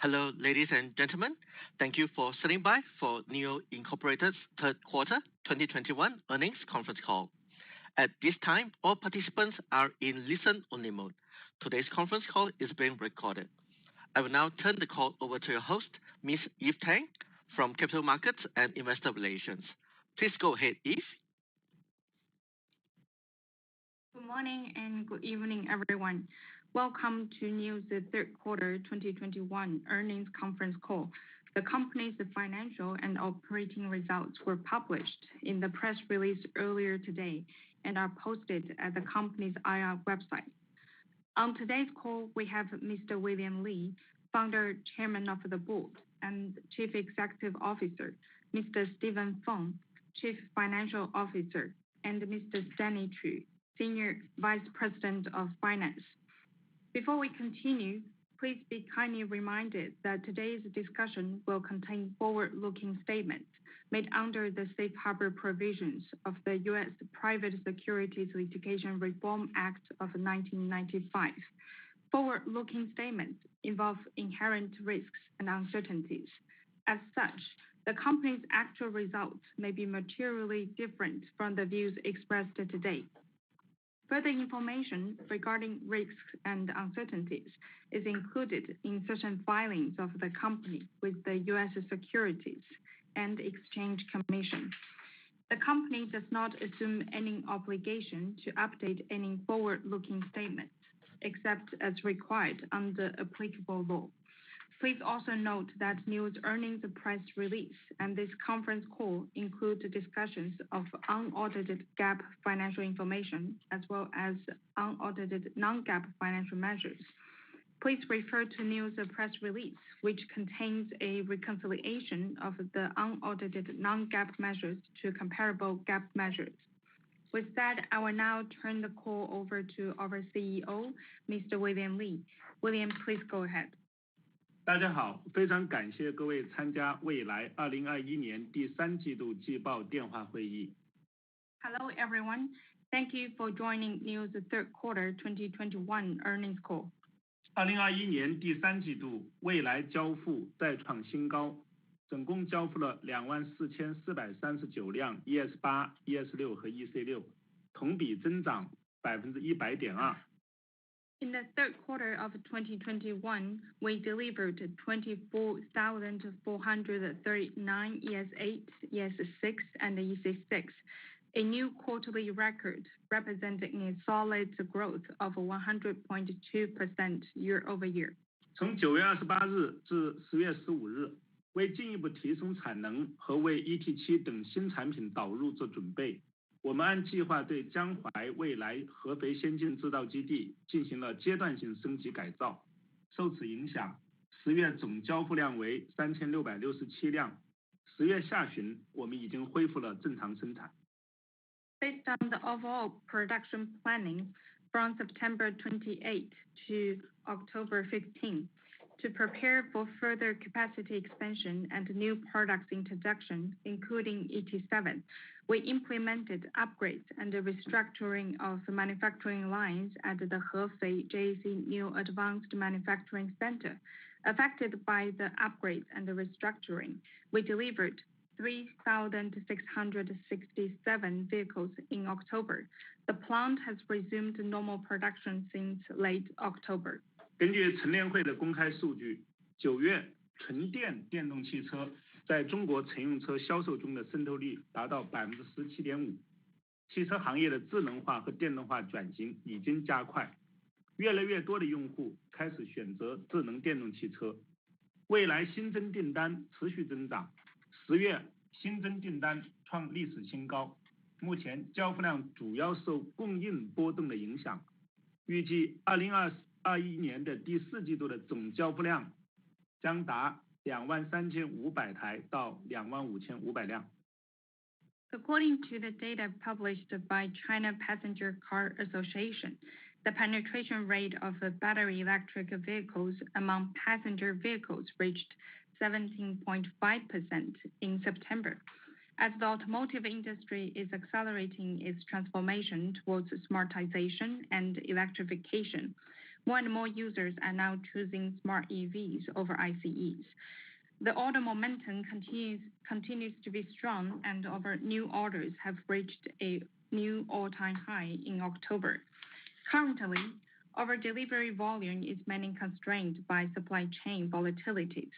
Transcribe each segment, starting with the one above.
Hello, ladies and gentlemen. Thank you for sitting by for NIO Incorporated's third quarter 2021 earnings conference call. At this time, all participants are in listen-only mode. Today's conference call is being recorded. I will now turn the call over to your host, Ms. Eve Tang from Capital Markets and Investor Relations. Please go ahead, Eve. Good morning and good evening, everyone. Welcome to NIO's third quarter 2021 earnings conference call. The company's financial and operating results were published in the press release earlier today and are posted at the company's IR website. On today's call, we have Mr. William Li, Founder, Chairman of the Board, and Chief Executive Officer, Mr. Steven Feng, Chief Financial Officer, and Mr. Stanley Qu, Senior Vice President of Finance. Before we continue, please be kindly reminded that today's discussion will contain forward-looking statements made under the Safe Harbor provisions of the U.S. Private Securities Litigation Reform Act of 1995. Forward-looking statements involve inherent risks and uncertainties. As such, the company's actual results may be materially different from the views expressed today. Further information regarding risks and uncertainties is included in certain filings of the company with the U.S. Securities and Exchange Commission. The company does not assume any obligation to update any forward-looking statements, except as required under applicable law. Please also note that NIO's earnings press release and this conference call include discussions of unaudited GAAP financial information as well as unaudited non-GAAP financial measures. Please refer to NIO's press release, which contains a reconciliation of the unaudited non-GAAP measures to comparable GAAP measures. With that, I will now turn the call over to our CEO, Mr. William Li. William, please go ahead. 大家好，非常感谢各位参加蔚来2021年第三季度季报电话会议。Hello, everyone. Thank you for joining NIO's third quarter 2021 earnings call. 2021年第三季度，蔚来交付再创新高，总共交付了24439辆 ES8、ES6 和 EC6， 同比增长 100.2%。In the third quarter of 2021, we delivered 24,439 ES8, ES6, and EC6, a new quarterly record representing a solid growth of 100.2% year-over-year. 从9月28日至10月15日，为进一步提升产能和为 ET7 等新产品导入做准备，我们按计划对江淮蔚来合肥先进制造基地进行了阶段性升级改造。受此影响，10月总交付量为3667辆。10月下旬，我们已经恢复了正常生产。Based on the overall production planning from September 28 to October 15, to prepare for further capacity expansion and new products introduction, including ET7, we implemented upgrades and the restructuring of manufacturing lines at the Hefei JAC New Advanced Manufacturing Center. Affected by the upgrades and the restructuring, we delivered 3,667 vehicles in October. The plant has resumed normal production since late October. 根据乘联会的公开数据，9月纯电电动汽车在中国乘用车销售中的渗透率达到 17.5%。汽车行业的智能化和电动化转型已经加快，越来越多的用户开始选择智能电动汽车。蔚来新增订单持续增长，10月新增订单创历史新高。目前交付量主要受供应波动的影响，预计2021年的第四季度的总交付量将达23500台到25500辆。According to the data published by China Passenger Car Association, the penetration rate of battery electric vehicles among passenger vehicles reached 17.5% in September. As the automotive industry is accelerating its transformation towards smartization and electrification, More and more users are now choosing smart EVs over ICEs. The order momentum continues to be strong, and our new orders have reached a new all-time high in October. Currently, our delivery volume is mainly constrained by supply chain volatilities.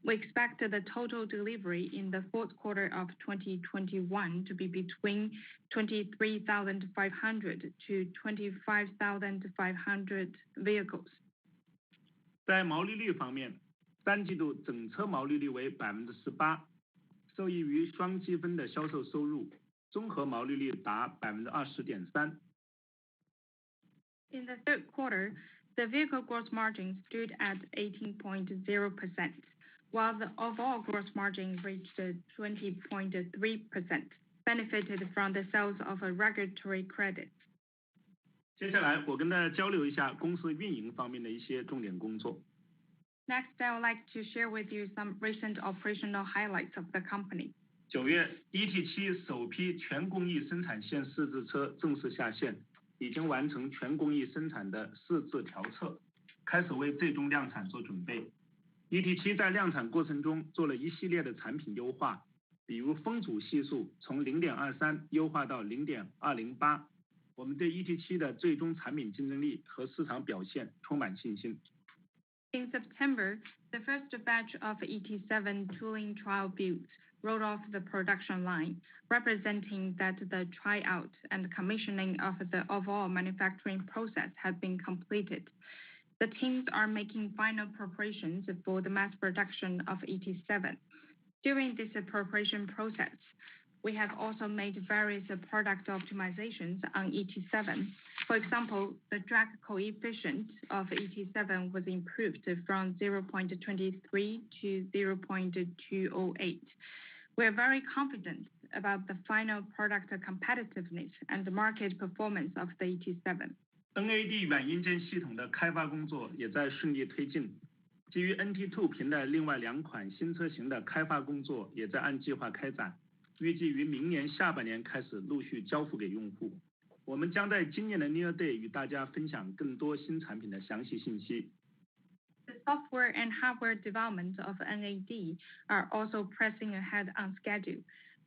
We expect the total delivery in the fourth quarter of 2021 to be between 23,500 to 25,500 vehicles. 在毛利率方面，三季度整车毛利率为18%，受益于双积分的销售收入，综合毛利率达20.3%。In the third quarter, the vehicle gross margin stood at 18.0%, while the overall gross margin reached 20.3%, benefited from the sales of a regulatory credit. 接下来我跟大家交流一下公司运营方面的一些重点工作。Next, I would like to share with you some recent operational highlights of the company. 9月 ET7 首批全工艺生产线试制车正式下线，已经完成全工艺生产的试制调测，开始为最终量产做准备。ET7 在量产过程中做了一系列的产品优化，比如风阻系数从 0.23 优化到 0.208。我们对 ET7 的最终产品竞争力和市场表现充满信心。In September, the first batch of ET7 tooling trial builds rolled off the production line, representing that the tryout and commissioning of the overall manufacturing process has been completed. The teams are making final preparations for the mass production of ET7. During this preparation process, we have also made various product optimizations on ET7. For example, the drag coefficient of ET7 was improved from 0.23 to 0.208. We are very confident about the final product competitiveness and the market performance of the ET7. NAD 软硬件系统的开发工作也在顺利推进，基于 NT2 平的另外2款新车型的开发工作也在按计划开展，预计于明年下半年开始陆续交付给用户。我们将在今年的 NIO Day 与大家分享更多新产品的详细信息。The software and hardware development of NAD are also pressing ahead on schedule.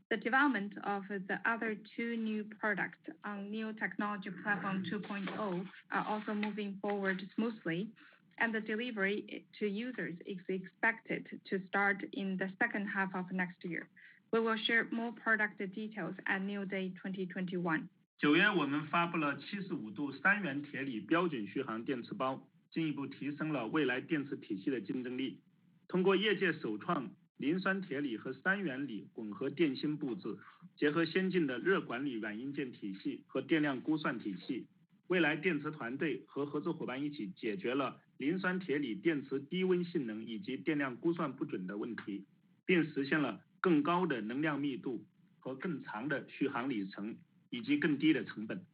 The development of the other 2 new products on NIO Technology Platform 2.0 are also moving forward smoothly, and the delivery to users is expected to start in the second half of next year. We will share more product details at NIO Day 2021. 9月我们发布了75度3元铁锂标准续航电池包，进一步提升了未来电池体系的竞争力。通过业界首创磷酸铁锂和3元锂混合电芯布置，结合先进的热管理软硬件体系和电量估算体系，未来电池团队和合作伙伴一起解决了磷酸铁锂电池低温性能以及电量估算不准的问题，并实现了更高的能量密度和更长的续航里程以及更低的成本。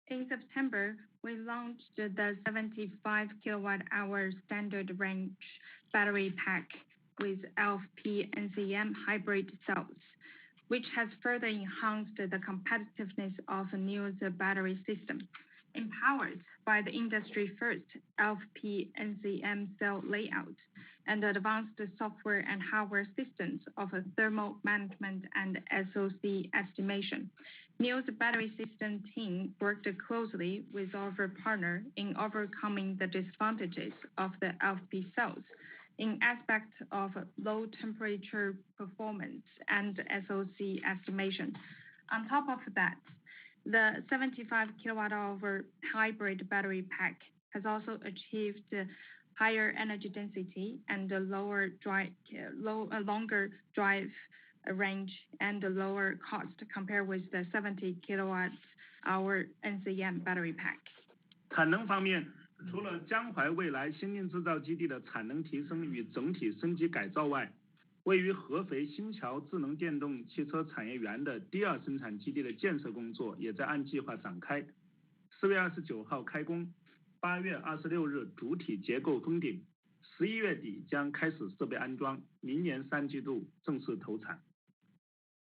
In September, we launched the 75 kilowatt-hour standard range battery pack with LFP NCM hybrid cells, which has further enhanced the competitiveness of NIO's battery system. Empowered by the industry-first LFP NCM cell layout and advanced software and hardware systems of thermal management and SOC estimation, NIO's battery system team worked closely with our partner in overcoming the disadvantages of the LFP cells in aspects of low temperature performance and SOC estimation. On top of that, the 75 kilowatt-hour hybrid battery pack has also achieved higher energy density and a longer drive range and a lower cost compared with the 70 kilowatt-hour NCM battery pack. 产能方面，除了江淮未来先进制造基地的产能提升与整体升级改造外，位于合肥新桥智能电动汽车产业园的第2生产基地的建设工作也在按计划展开。4月29号开工，8月26日主体结构封顶，11月底将开始设备安装，明年3季度正式投产。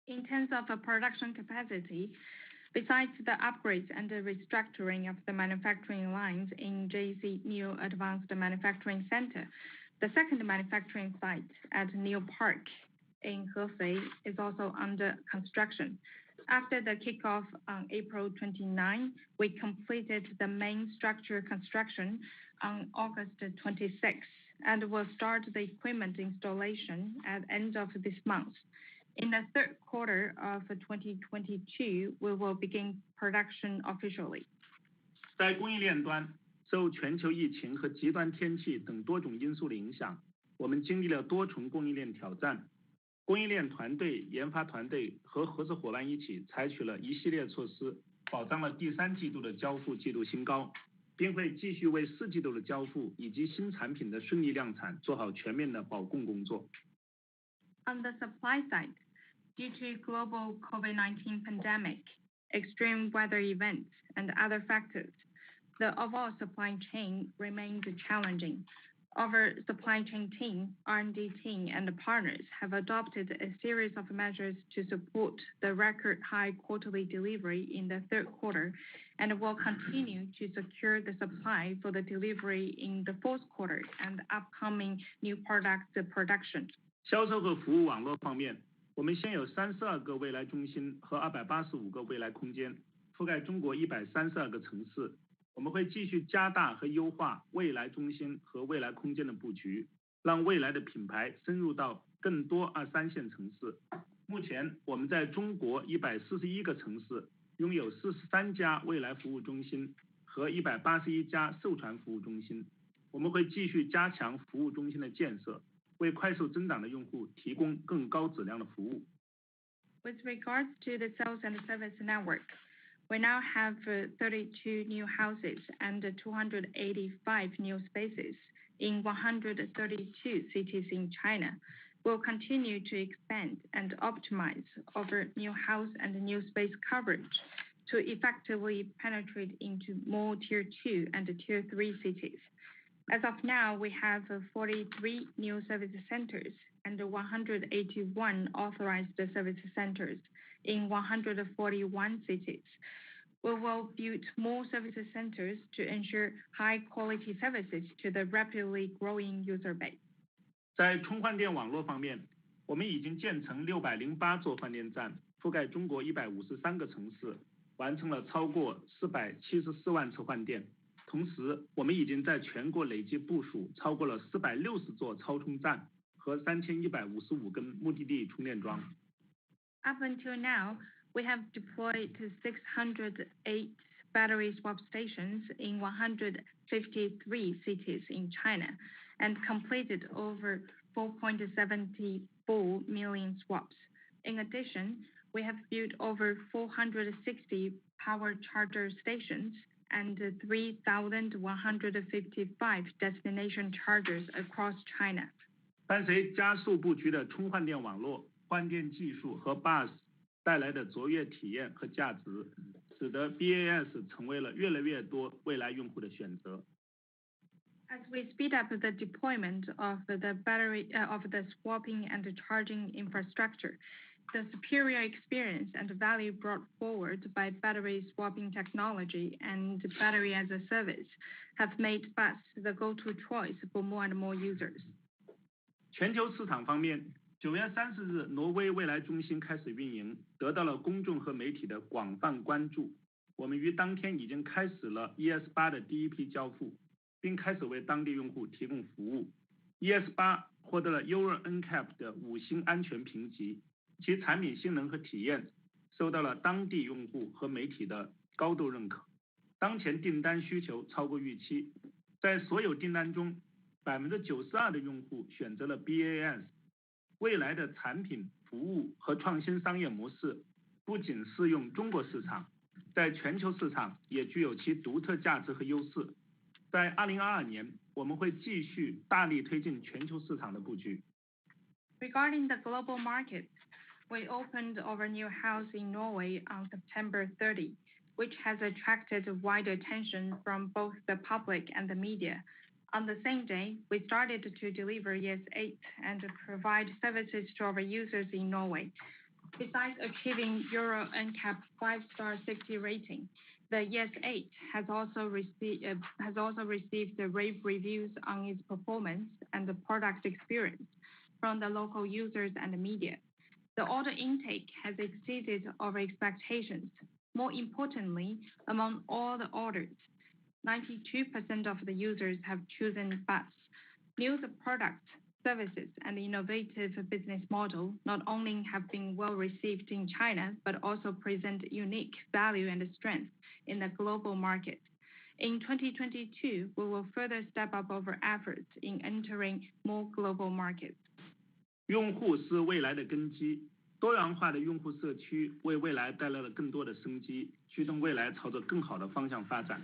In terms of production capacity, Besides the upgrades and the restructuring of the manufacturing lines in JEC New Advanced Manufacturing Center, the second manufacturing site at Neo Park in Hefei is also under construction. After the kickoff on April 29, we completed the main structure construction on August 26 and will start the equipment installation at the end of this month. In the third quarter of 2022, we will begin production officially. 在供应链端，受全球疫情和极端天气等多种因素的影响，我们经历了多重供应链挑战。供应链团队、研发团队和合作伙伴一起采取了一系列措施，保障了第三季度的交付季度新高，并会继续为四季度的交付以及新产品的顺利量产做好全面的保供工作。On the supply side, due to global COVID-19 pandemic, extreme weather events, and other factors, the overall supply chain remains challenging. Our supply chain team, R&D team, and partners have adopted a series of measures to support the record high quarterly delivery in the third quarter, and will continue to secure the supply for the delivery in the fourth quarter and upcoming new product production. 销售和服务网络方面，我们现有32个未来中心和285个未来空间，覆盖中国132个城市。我们会继续加大和优化未来中心和未来空间的布局，让未来的品牌深入到更多2、3线城市。目前，我们在中国141个城市拥有43家未来服务中心和181家授权服务中心。我们会继续加强服务中心的建设，为快速增长的用户提供更高质量的服务。With regards to the sales and service network, we now have 32 new houses and 285 new spaces in 132 cities in China. We'll continue to expand and optimize our new house and new space coverage to effectively penetrate into more Tier 2 and Tier 3 cities. As of now, we have 43 new service centers and 181 authorized service centers in 141 cities. We will build more service centers to ensure high quality services to the rapidly growing user base. 在充换电网络方面，我们已经建成608座换电站，覆盖中国153个城市，完成了超过474万次换电。同时，我们已经在全国累计部署超过了460座超充站和3155根目的地充电桩。Up until now, we have deployed 608 battery swap stations in 153 cities in China and completed over 4.74 million swaps. In addition, we have built over 460 power charger stations and 3,155 destination chargers across China. 伴随加速布局的充换电网络、换电技术和 BaaS 带来的卓越体验和价值，使得 BaaS 成为了越来越多未来用户的选择。As we speed up the deployment of the battery of the swapping and charging infrastructure, the superior experience and value brought forward by battery swapping technology and battery as a service have made BaaS the go-to choice for more and more users. 全球市场方面，9月30日，挪威未来中心开始运营，得到了公众和媒体的广泛关注。我们于当天已经开始了 ES8 的第一批交付，并开始为当地用户提供服务。ES8 获得了 Euro NCAP 的5星安全评级，其产品性能和体验受到了当地用户和媒体的高度认可。当前订单需求超过预期，在所有订单中，92%的用户选择了 BaaS。未来的产品、服务和创新商业模式不仅适用中国市场，在全球市场也具有其独特价值和优势。在2022年，我们会继续大力推进全球市场的布局。Regarding the global market, we opened our new house in Norway on September 30, which has attracted wide attention from both the public and the media. On the same day, we started to deliver ES8 and provide services to our users in Norway. Besides achieving Euro NCAP 5-star safety rating, the ES8 has also received the rave reviews on its performance and the product experience from the local users and the media. The order intake has exceeded our expectations. More importantly, among all the orders, 92% of the users have chosen BUS. NIO's products, services, and innovative business model not only have been well received in China, but also present unique value and strength in the global market. In 2022, we will further step up our efforts in entering more global markets. 用户是未来的根基，多元化的用户社区为未来带来了更多的生机，驱动未来朝着更好的方向发展。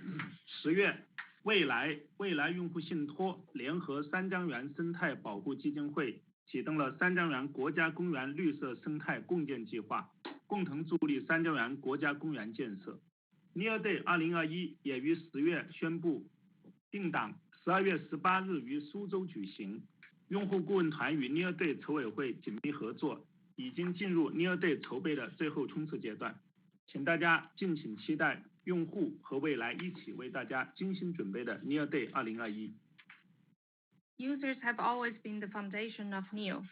10月，未来用户信托联合三江源生态保护基金会启动了三江源国家公园绿色生态共建计划，共同助力三江源国家公园建设。NIO Day 2021也于10月宣布定档12月18日于苏州举行。用户顾问团与 NIO Day 筹委会紧密合作，已经进入 NIO Day 筹备的最后冲刺阶段，请大家敬请期待用户和未来一起为大家精心准备的 NIO Day 2021。Users have always been the foundation of NIO.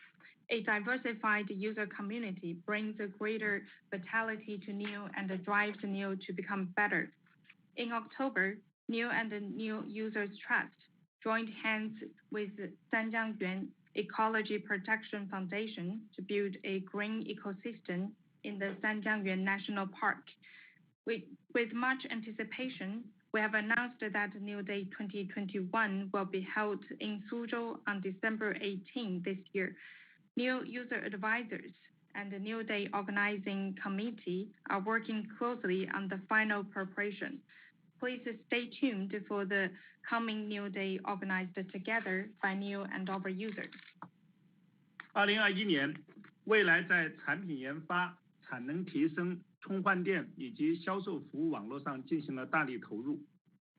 A diversified user community brings a greater vitality to NIO and drives NIO to become better. In October, NIO and the NIO Users Trust joined hands with Sanjiangyuan Ecology Protection Foundation to build a green ecosystem in the Sanjiangyuan National Park. With much anticipation, we have announced that NIO Day 2021 will be held in Suzhou on December 18 this year. NIO user advisors and the NIO Day organizing committee are working closely on the final preparation. Please stay tuned for the coming NIO Day organized together by NIO and our users. 2021年，未来在产品研发、产能提升、充换电以及销售服务网络上进行了大力投入。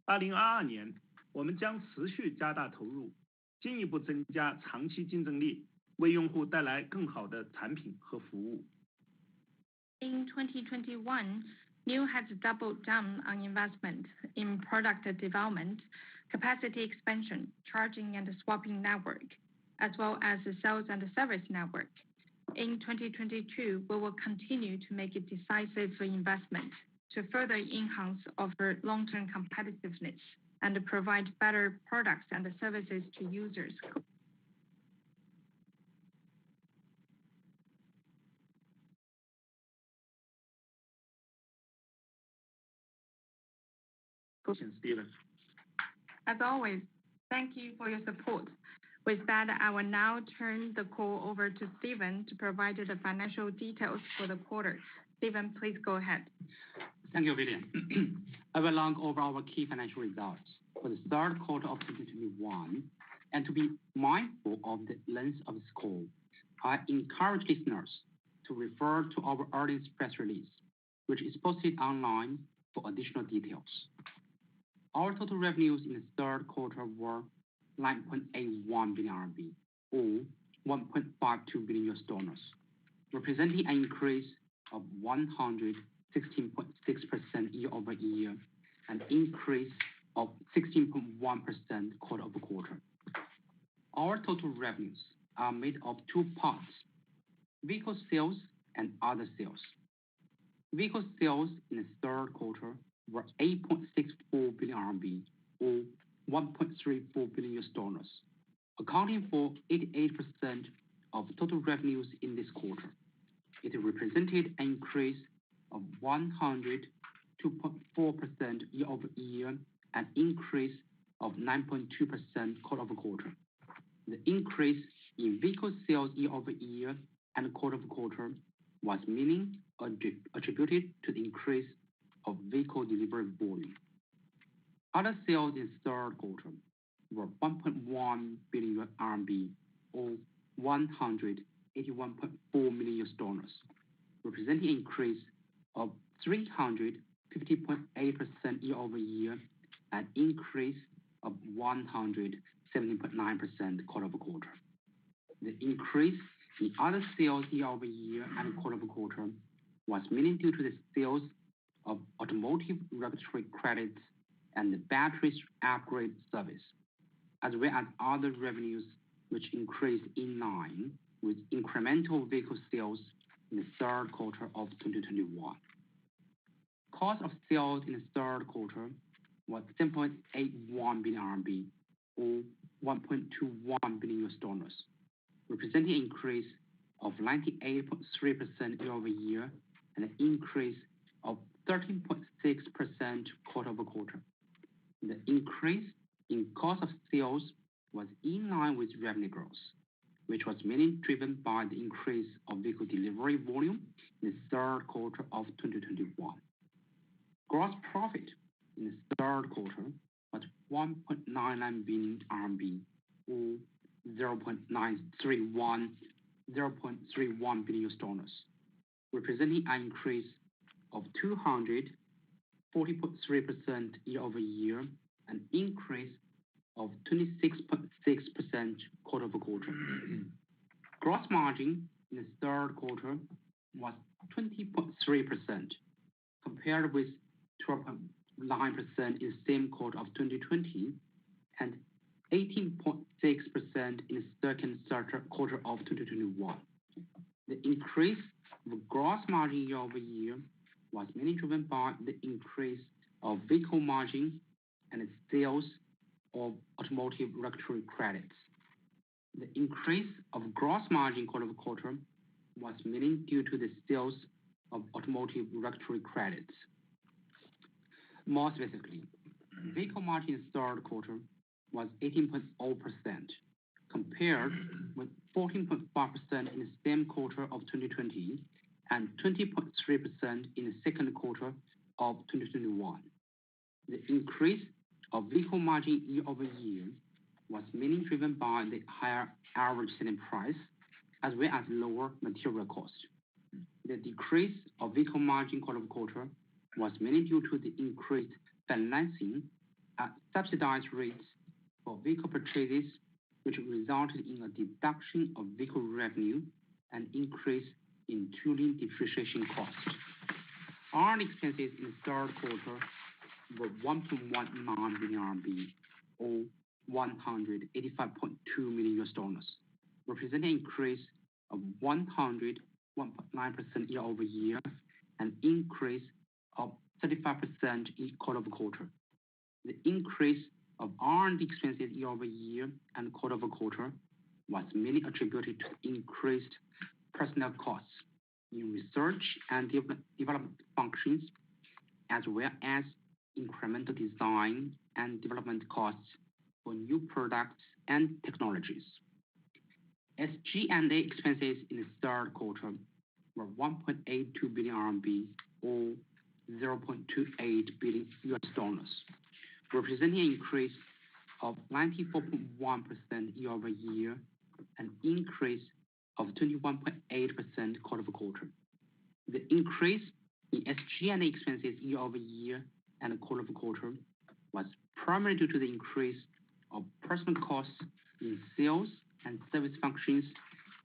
2022年，我们将持续加大投入，进一步增加长期竞争力，为用户带来更好的产品和服务。In 2021, NIO has doubled down on investment in product development, capacity expansion, charging and swapping network, as well as the sales and service network. In 2022, we will continue to make a decisive investment to further enhance our long-term competitiveness and provide better products and services to users. Steven. As always, thank you for your support. With that, I will now turn the call over to Steven to provide the financial details for the quarter. Steven, please go ahead. Thank you, Vivian. I will log over our key financial results for the third quarter of 2021. And to be mindful of the length of this call, I encourage listeners to refer to our earnings press release, which is posted online for additional details. Our total revenues in the third quarter were 9.81 billion RMB, or $1.52 billion, representing an increase of 116.6% year-over-year, an increase of 16.1% quarter-over-quarter. Our total revenues are made of two parts: vehicle sales and other sales. Vehicle sales in the third quarter were 8.64 billion RMB, or $1.34 billion, accounting for 88% of total revenues in this quarter. It represented an increase of 102.4% year-over-year, an increase of 9.2% quarter-over-quarter. The increase in vehicle sales year-over-year and quarter-over-quarter was mainly attributed to the increase of vehicle delivery volume. Other sales in the third quarter were 1.1 billion RMB, or $181.4 million, representing an increase of 350.8% year-over-year, an increase of 170.9% quarter-over-quarter. The increase The other sales year-over-year and quarter-over-quarter was mainly due to the sales of automotive regulatory credits and the batteries upgrade service, as well as other revenues which increased in line with incremental vehicle sales in the third quarter of 2021. Cost of sales in the third quarter was 10.81 billion RMB, or $1.21 billion, representing an increase of 98.3% year-over-year and an increase of 13.6% quarter-over-quarter. The increase in cost of sales was in line with revenue growth, which was mainly driven by the increase of vehicle delivery volume in the third quarter of 2021. Gross profit in the third quarter was 1.99 billion RMB, or $0.31 billion, representing an increase of 240.3% year-over-year, an increase of 26.6% quarter-over-quarter. Gross margin in the third quarter was 20.3%, compared with 12.9% in the same quarter of 2020 and 18.6% in the second quarter of 2021. The increase of gross margin year-over-year was mainly driven by the increase of vehicle margin and the sales of automotive regulatory credits. The increase of gross margin quarter-over-quarter was mainly due to the sales of automotive regulatory credits. More specifically, vehicle margin in the third quarter was 18.0%, compared with 14.5% in the same quarter of 2020 and 20.3% in the second quarter of 2021. The increase of vehicle margin year-over-year was mainly driven by the higher average selling price as well as lower material cost. The decrease of vehicle margin quarter-over-quarter was mainly due to the increased financing at subsidized rates for vehicle purchases, which resulted in a deduction of vehicle revenue and increase in tooling depreciation costs. R&D expenses in the third quarter were 1.19 billion RMB, or $185.2 million, representing an increase of 101.9% year-over-year, and increase of 35% quarter-over-quarter. The increase of R&D expenses year-over-year and quarter-over-quarter was mainly attributed to increased personnel costs in research and development functions, as well as incremental design and development costs for new products and technologies. SG&A expenses in the third quarter were 1.82 billion RMB, or $0.28 billion, representing an increase of 94.1% year-over-year, an increase of 21.8% quarter-over-quarter. The increase in SG&A expenses year-over-year and quarter-over-quarter was primarily due to the increase of personnel costs in sales and service functions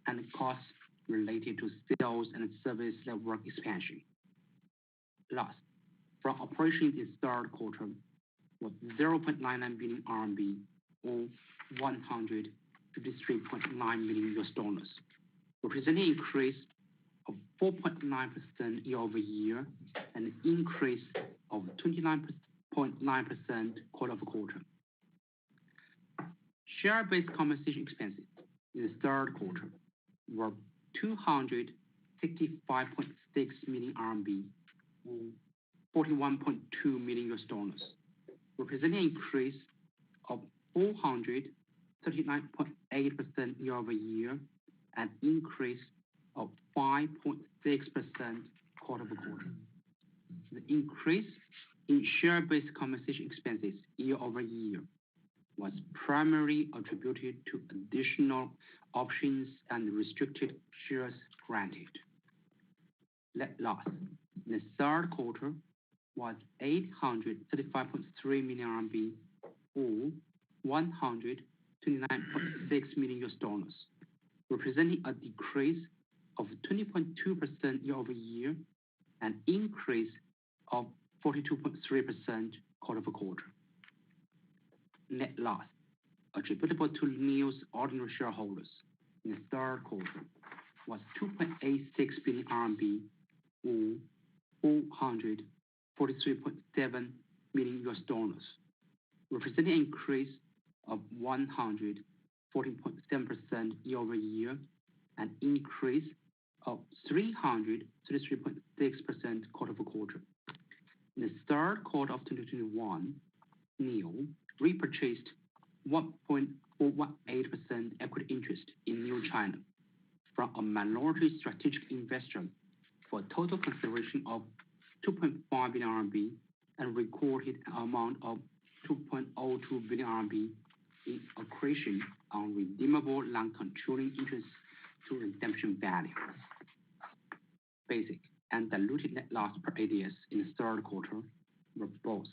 and costs related to sales and service network expansion. Loss from operations in the third quarter was 0.99 billion RMB, or $153.9 million, representing an increase of 4.9% year-over-year and an increase of 29.9% quarter-over-quarter. Share-based compensation expenses in the third quarter were 265.6 million RMB, or $41.2 million, representing an increase of 439.8% year-over-year, and increase of 5.6% quarter-over-quarter. The increase in share-based compensation expenses year-over-year was primarily attributed to additional options and restricted shares granted. Net loss in the third quarter was 835.3 million RMB, or $129.6 million, representing a decrease of 20.2% year-over-year, an increase of 42.3% quarter-over-quarter. Net loss attributable to NIO's ordinary shareholders in the third quarter was 2.86 billion RMB, or $443.7 million, representing an increase of 114.7% year-over-year, an increase of 333.6% quarter-over-quarter. In the third quarter of 2021, NIO repurchased 1.418% equity interest in NIO China from a minority strategic investor for a total consideration of 2.5 billion RMB and recorded an amount of 2.02 billion RMB in accretion on redeemable non-controlling interests to redemption value. Basic and diluted net loss per ADS in the third quarter were both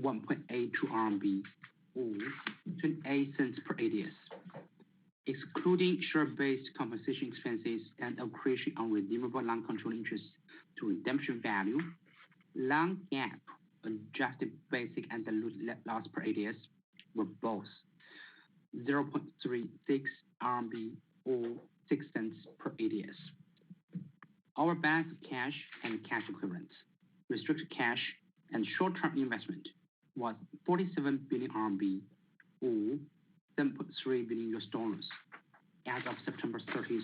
1.82 RMB or 28 cents per ADS. Excluding share-based compensation expenses and accretion on redeemable non-controlling interests to redemption value, non-GAAP adjusted basic and diluted net loss per ADS were both 0.36 RMB or 6 cents per ADS. Our balance of cash and cash equivalents, restricted cash, and short-term investment was 47 billion RMB or $7.3 billion as of September 30,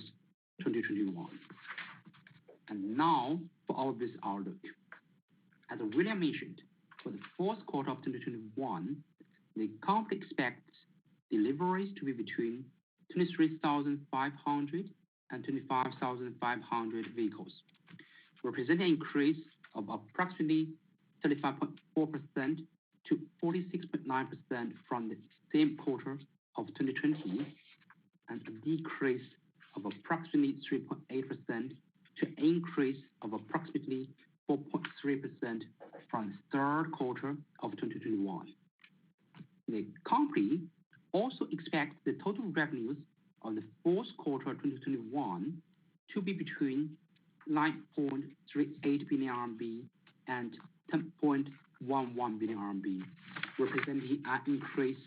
2021. And now for our business outlook. As William mentioned, for the fourth quarter of 2021, the company expects deliveries to be between 23,500 and 25,500 vehicles, representing an increase of approximately 35.4% to 46.9% from the same quarter of 2020, and a decrease of approximately 3.8% to an increase of approximately 4.3% from the third quarter of 2021. The company also expects the total revenues of the fourth quarter of 2021 to be between 9.38 billion RMB and 10.11 billion RMB, representing an increase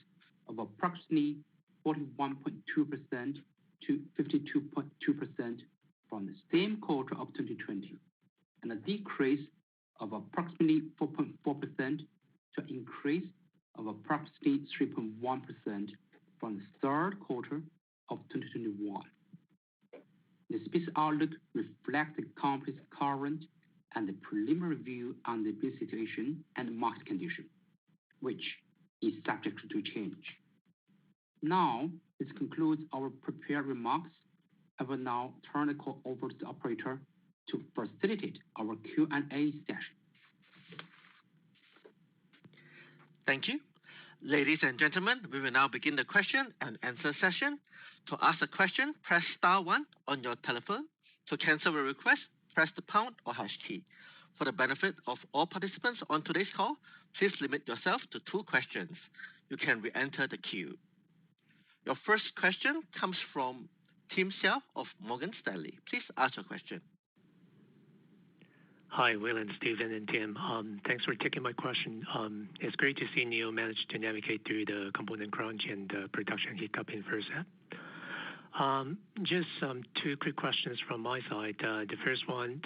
of approximately 41.2% to 52.2% from the same quarter of 2020, and a decrease of approximately 4.4% to an increase of approximately 3.1% from the third quarter of 2021. This business outlook reflects the company's current and the preliminary view on the business situation and market condition, which is subject to change. Now, this concludes our prepared remarks. I will now turn the call over to the operator to facilitate our Q&A session. Thank you. Ladies and gentlemen, we will now begin the question and answer session. To ask a question, press star 1 on your telephone. To cancel a request, press the pound or hash key. For the benefit of all participants on today's call, please limit yourself to 2 questions. You can re-enter the queue. Your first question comes from Tim Hsiao of Morgan Stanley. Please ask your question. Hi, Will and Stephen and Tim. Thanks for taking my question. It's great to see NIO manage to navigate through the component crunch and production hiccup in first half. Just 2 quick questions from my side. The first one,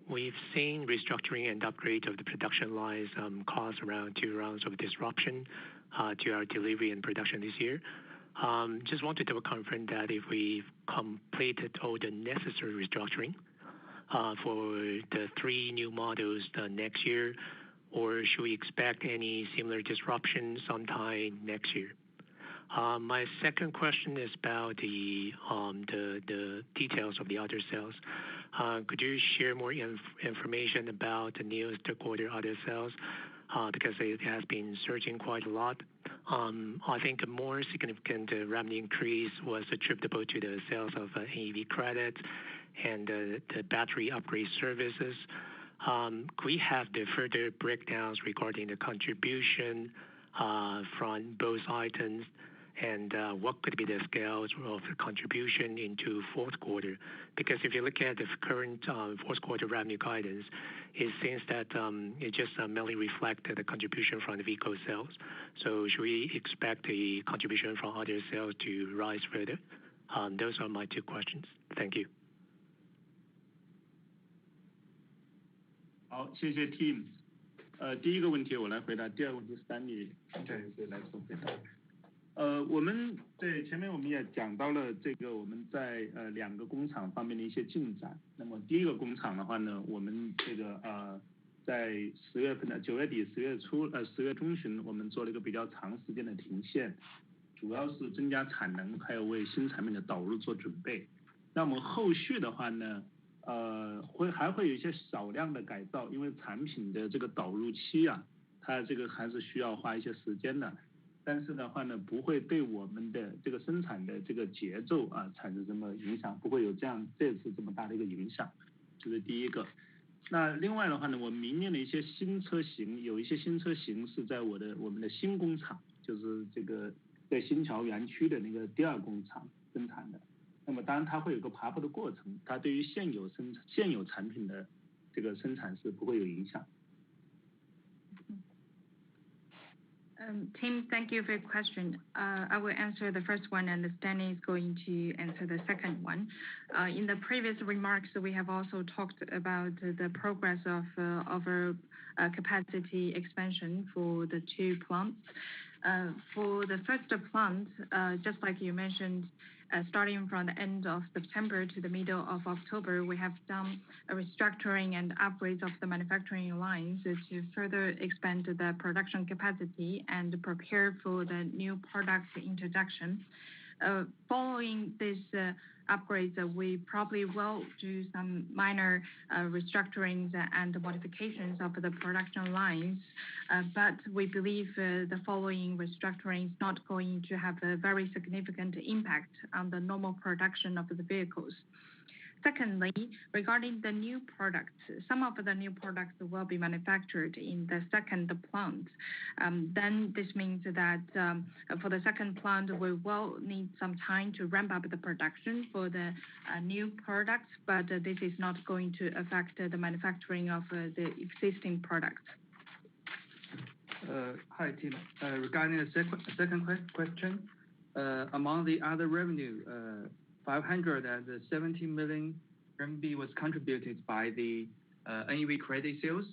we've seen restructuring and upgrade of the production lines cause around 2 rounds of disruption to our delivery and production this year. Just wanted to confirm that if we've completed all the necessary restructuring for the 3 new models next year, or should we expect any similar disruption sometime next year? My second question is about the details of the other sales. Could you share more information about the NIO's third quarter other sales? Because it has been surging quite a lot. I think a more significant revenue increase was attributable to the sales of EV credits and the battery upgrade services. Could we have the further breakdowns regarding the contribution from both items? and what could be the scales of the contribution into fourth quarter? Because if you look at the current fourth quarter revenue guidance, it seems that it just mainly reflected the contribution from the vehicle sales. So should we expect the contribution from other sales to rise further? Those are my two questions. Thank you. 好，谢谢 Tim。第一个问题我来回答，第二个问题 Stanley 会来做回答。我们对前面我们也讲到了这个我们在两个工厂方面的一些进展。那么第一个工厂的话呢，我们这个在10月份的9月底10月初10月中旬，我们做了一个比较长时间的停线，主要是增加产能，还有为新产品的导入做准备。那么后续的话呢，还会有一些少量的改造，因为产品的这个导入期啊，它这个还是需要花一些时间的。但是的话呢，不会对我们的这个生产的这个节奏啊产生什么影响，不会有这次这么大的一个影响，这是第一个。那另外的话呢，我们明年的一些新车型，有一些新车型是在我们的新工厂，就是这个在新桥园区的那个第二工厂生产的。那么当然它会有个爬坡的过程，它对于现有产品的这个生产是不会有影响。Tim, thank you for your question. I will answer the first one, and Stanley is going to answer the second one. In the previous remarks, we have also talked about the progress of our capacity expansion for the two plants. For the first plant, just like you mentioned, starting from the end of September to the middle of October, we have done a restructuring and upgrades of the manufacturing lines to further expand the production capacity and prepare for the new product introduction. Following this upgrades, we probably will do some minor restructurings and modifications of the production lines, but we believe the following restructuring is not going to have a very significant impact on the normal production of the vehicles. Secondly, regarding the new products, some of the new products will be manufactured in the second plant. Then this means that for the second plant, we will need some time to ramp up the production for the new products, but this is not going to affect the manufacturing of the existing products. Hi, Tim. Regarding the second question, among the other revenue, 570 million RMB was contributed by the NEV credit sales.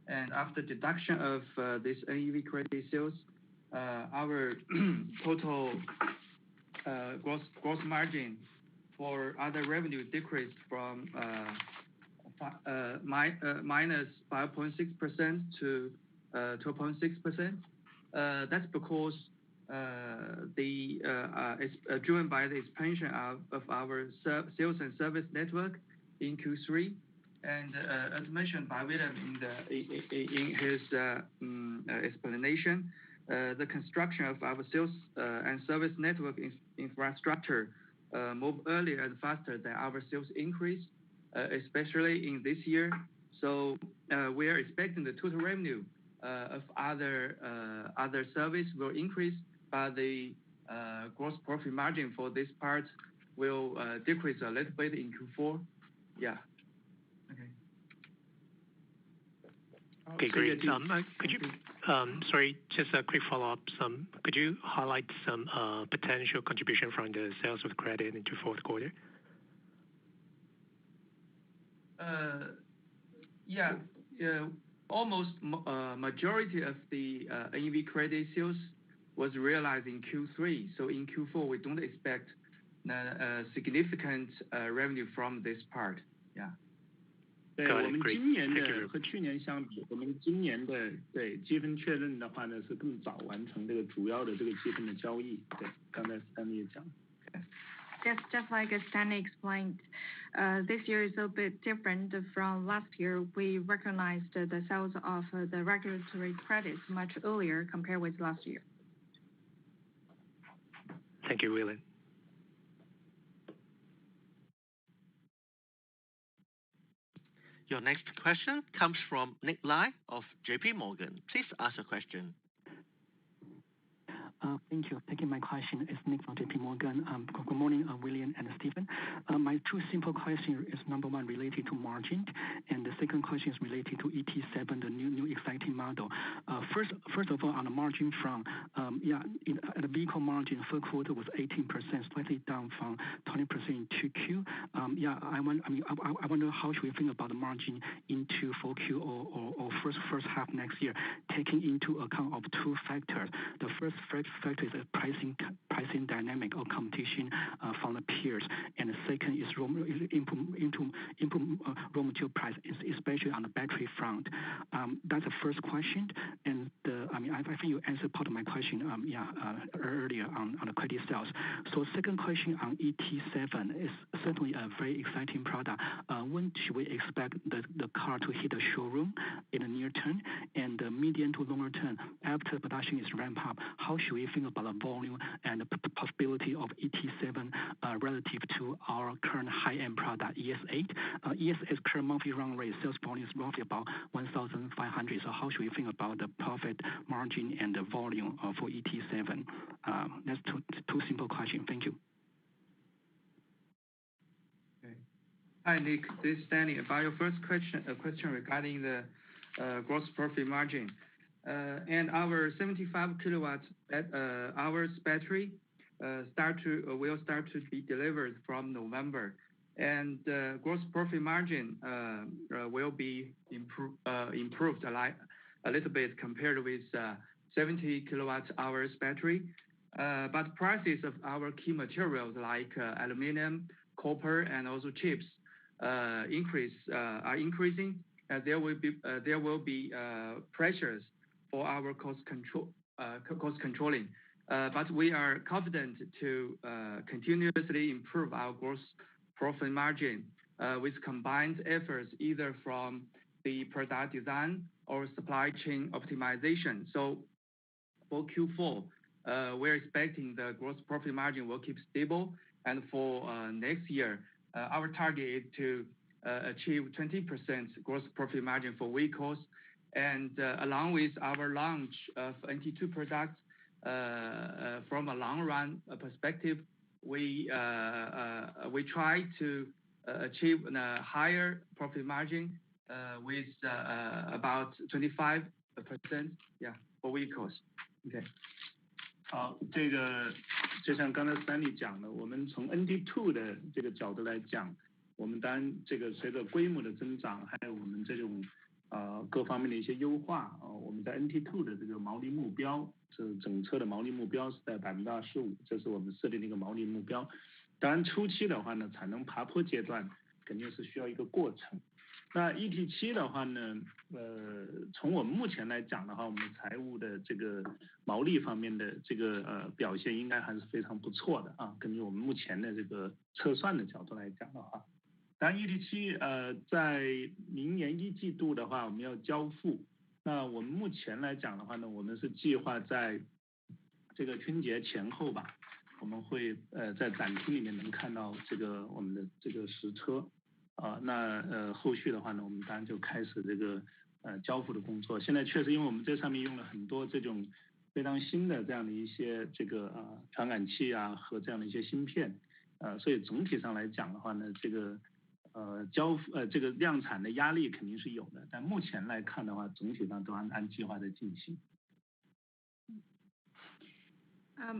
And after deduction of this NEV credit sales, our total gross margin for other revenue decreased from minus 5.6% to 2.6%. That's because it's driven by the expansion of our sales and service network in Q3, and as mentioned by William in his explanation, the construction of our sales and service network infrastructure moved earlier and faster than our sales increase, especially in this year. So we are expecting the total revenue of other service will increase, but the gross profit margin for this part will decrease a little bit in Q4. Yeah. Okay. Okay, great. Could you, sorry, just a quick follow-up. Could you highlight some potential contribution from the sales of credit into fourth quarter? Yeah. Almost majority of the NEV credit sales was realized in Q3. So in Q4, we don't expect significant revenue from this part. Yeah. 对，我们今年的和去年相比，我们今年的积分确认的话呢，是更早完成这个主要的这个积分的交易。对，刚才 Stanley 也讲。Just like Stanley explained, this year is a bit different from last year. We recognized the sales of the regulatory credits much earlier compared with last year. Thank you, William. Your next question comes from Nick Lai of JP Morgan. Please ask a question. Thank you for taking my question. It's Nick from JP Morgan. Good morning, William and Stephen. My two simple questions is number one related to margin, and the second question is related to ET7, the new exciting model. First of all, on the margin front, the vehicle margin third quarter was 18%, slightly down from 20% in 2Q. I wonder how should we think about the margin into 4Q or first half next year, taking into account of two factors. The first factor is a pricing dynamic or competition from the peers, and the second is raw material price, especially on the battery front. That's the first question, and I think you answered part of my question earlier on the credit sales. So second question on ET7 is certainly a very exciting product. When should we expect the car to hit the showroom in the near term, and the medium to longer term after production is ramped up? How should we think about the volume and the possibility of ET7 relative to our current high-end product ES8? ES8's current monthly run rate sales volume is roughly about 1,500. So how should we think about the profit margin and the volume for ET7? That's two simple questions. Thank you. Okay. Hi Nick, this is Danny. About your first question regarding the gross profit margin. And our 75 kilowatt hours battery will start to be delivered from November, and gross profit margin will be improved a little bit compared with 70 kilowatt hours battery. But prices of our key materials like aluminum, copper, and also chips are increasing. There will be pressures for our cost controlling. But we are confident to continuously improve our gross profit margin with combined efforts either from the product design or supply chain optimization. So for Q4, we're expecting the gross profit margin will keep stable, and for next year, our target is to achieve 20% gross profit margin for vehicles. And along with our launch of NT2 products, from a long run perspective, we try to achieve a higher profit margin with about 25%, for vehicles. Okay. 好，这个就像刚才 Stanley 讲的，我们从 NT2 的这个角度来讲，我们当然这个随着规模的增长，还有我们这种各方面的一些优化，我们在 NT2 的这个毛利目标，是整车的毛利目标是在 25%， 这是我们设定的一个毛利目标。当然初期的话呢，产能爬坡阶段肯定是需要一个过程。那 ET7 的话呢，从我们目前来讲的话，我们财务的这个毛利方面的这个表现应该还是非常不错的啊，根据我们目前的这个测算的角度来讲的话。当然 ET7 在明年1季度的话我们要交付，那我们目前来讲的话呢，我们是计划在这个春节前后吧，我们会在展厅里面能看到这个我们的这个实车那后续的话呢，我们当然就开始这个交付的工作。现在确实因为我们这上面用了很多这种非常新的这样的一些这个传感器啊和这样的一些芯片，所以总体上来讲的话呢，这个这个量产的压力肯定是有的，但目前来看的话，总体上都按计划在进行。As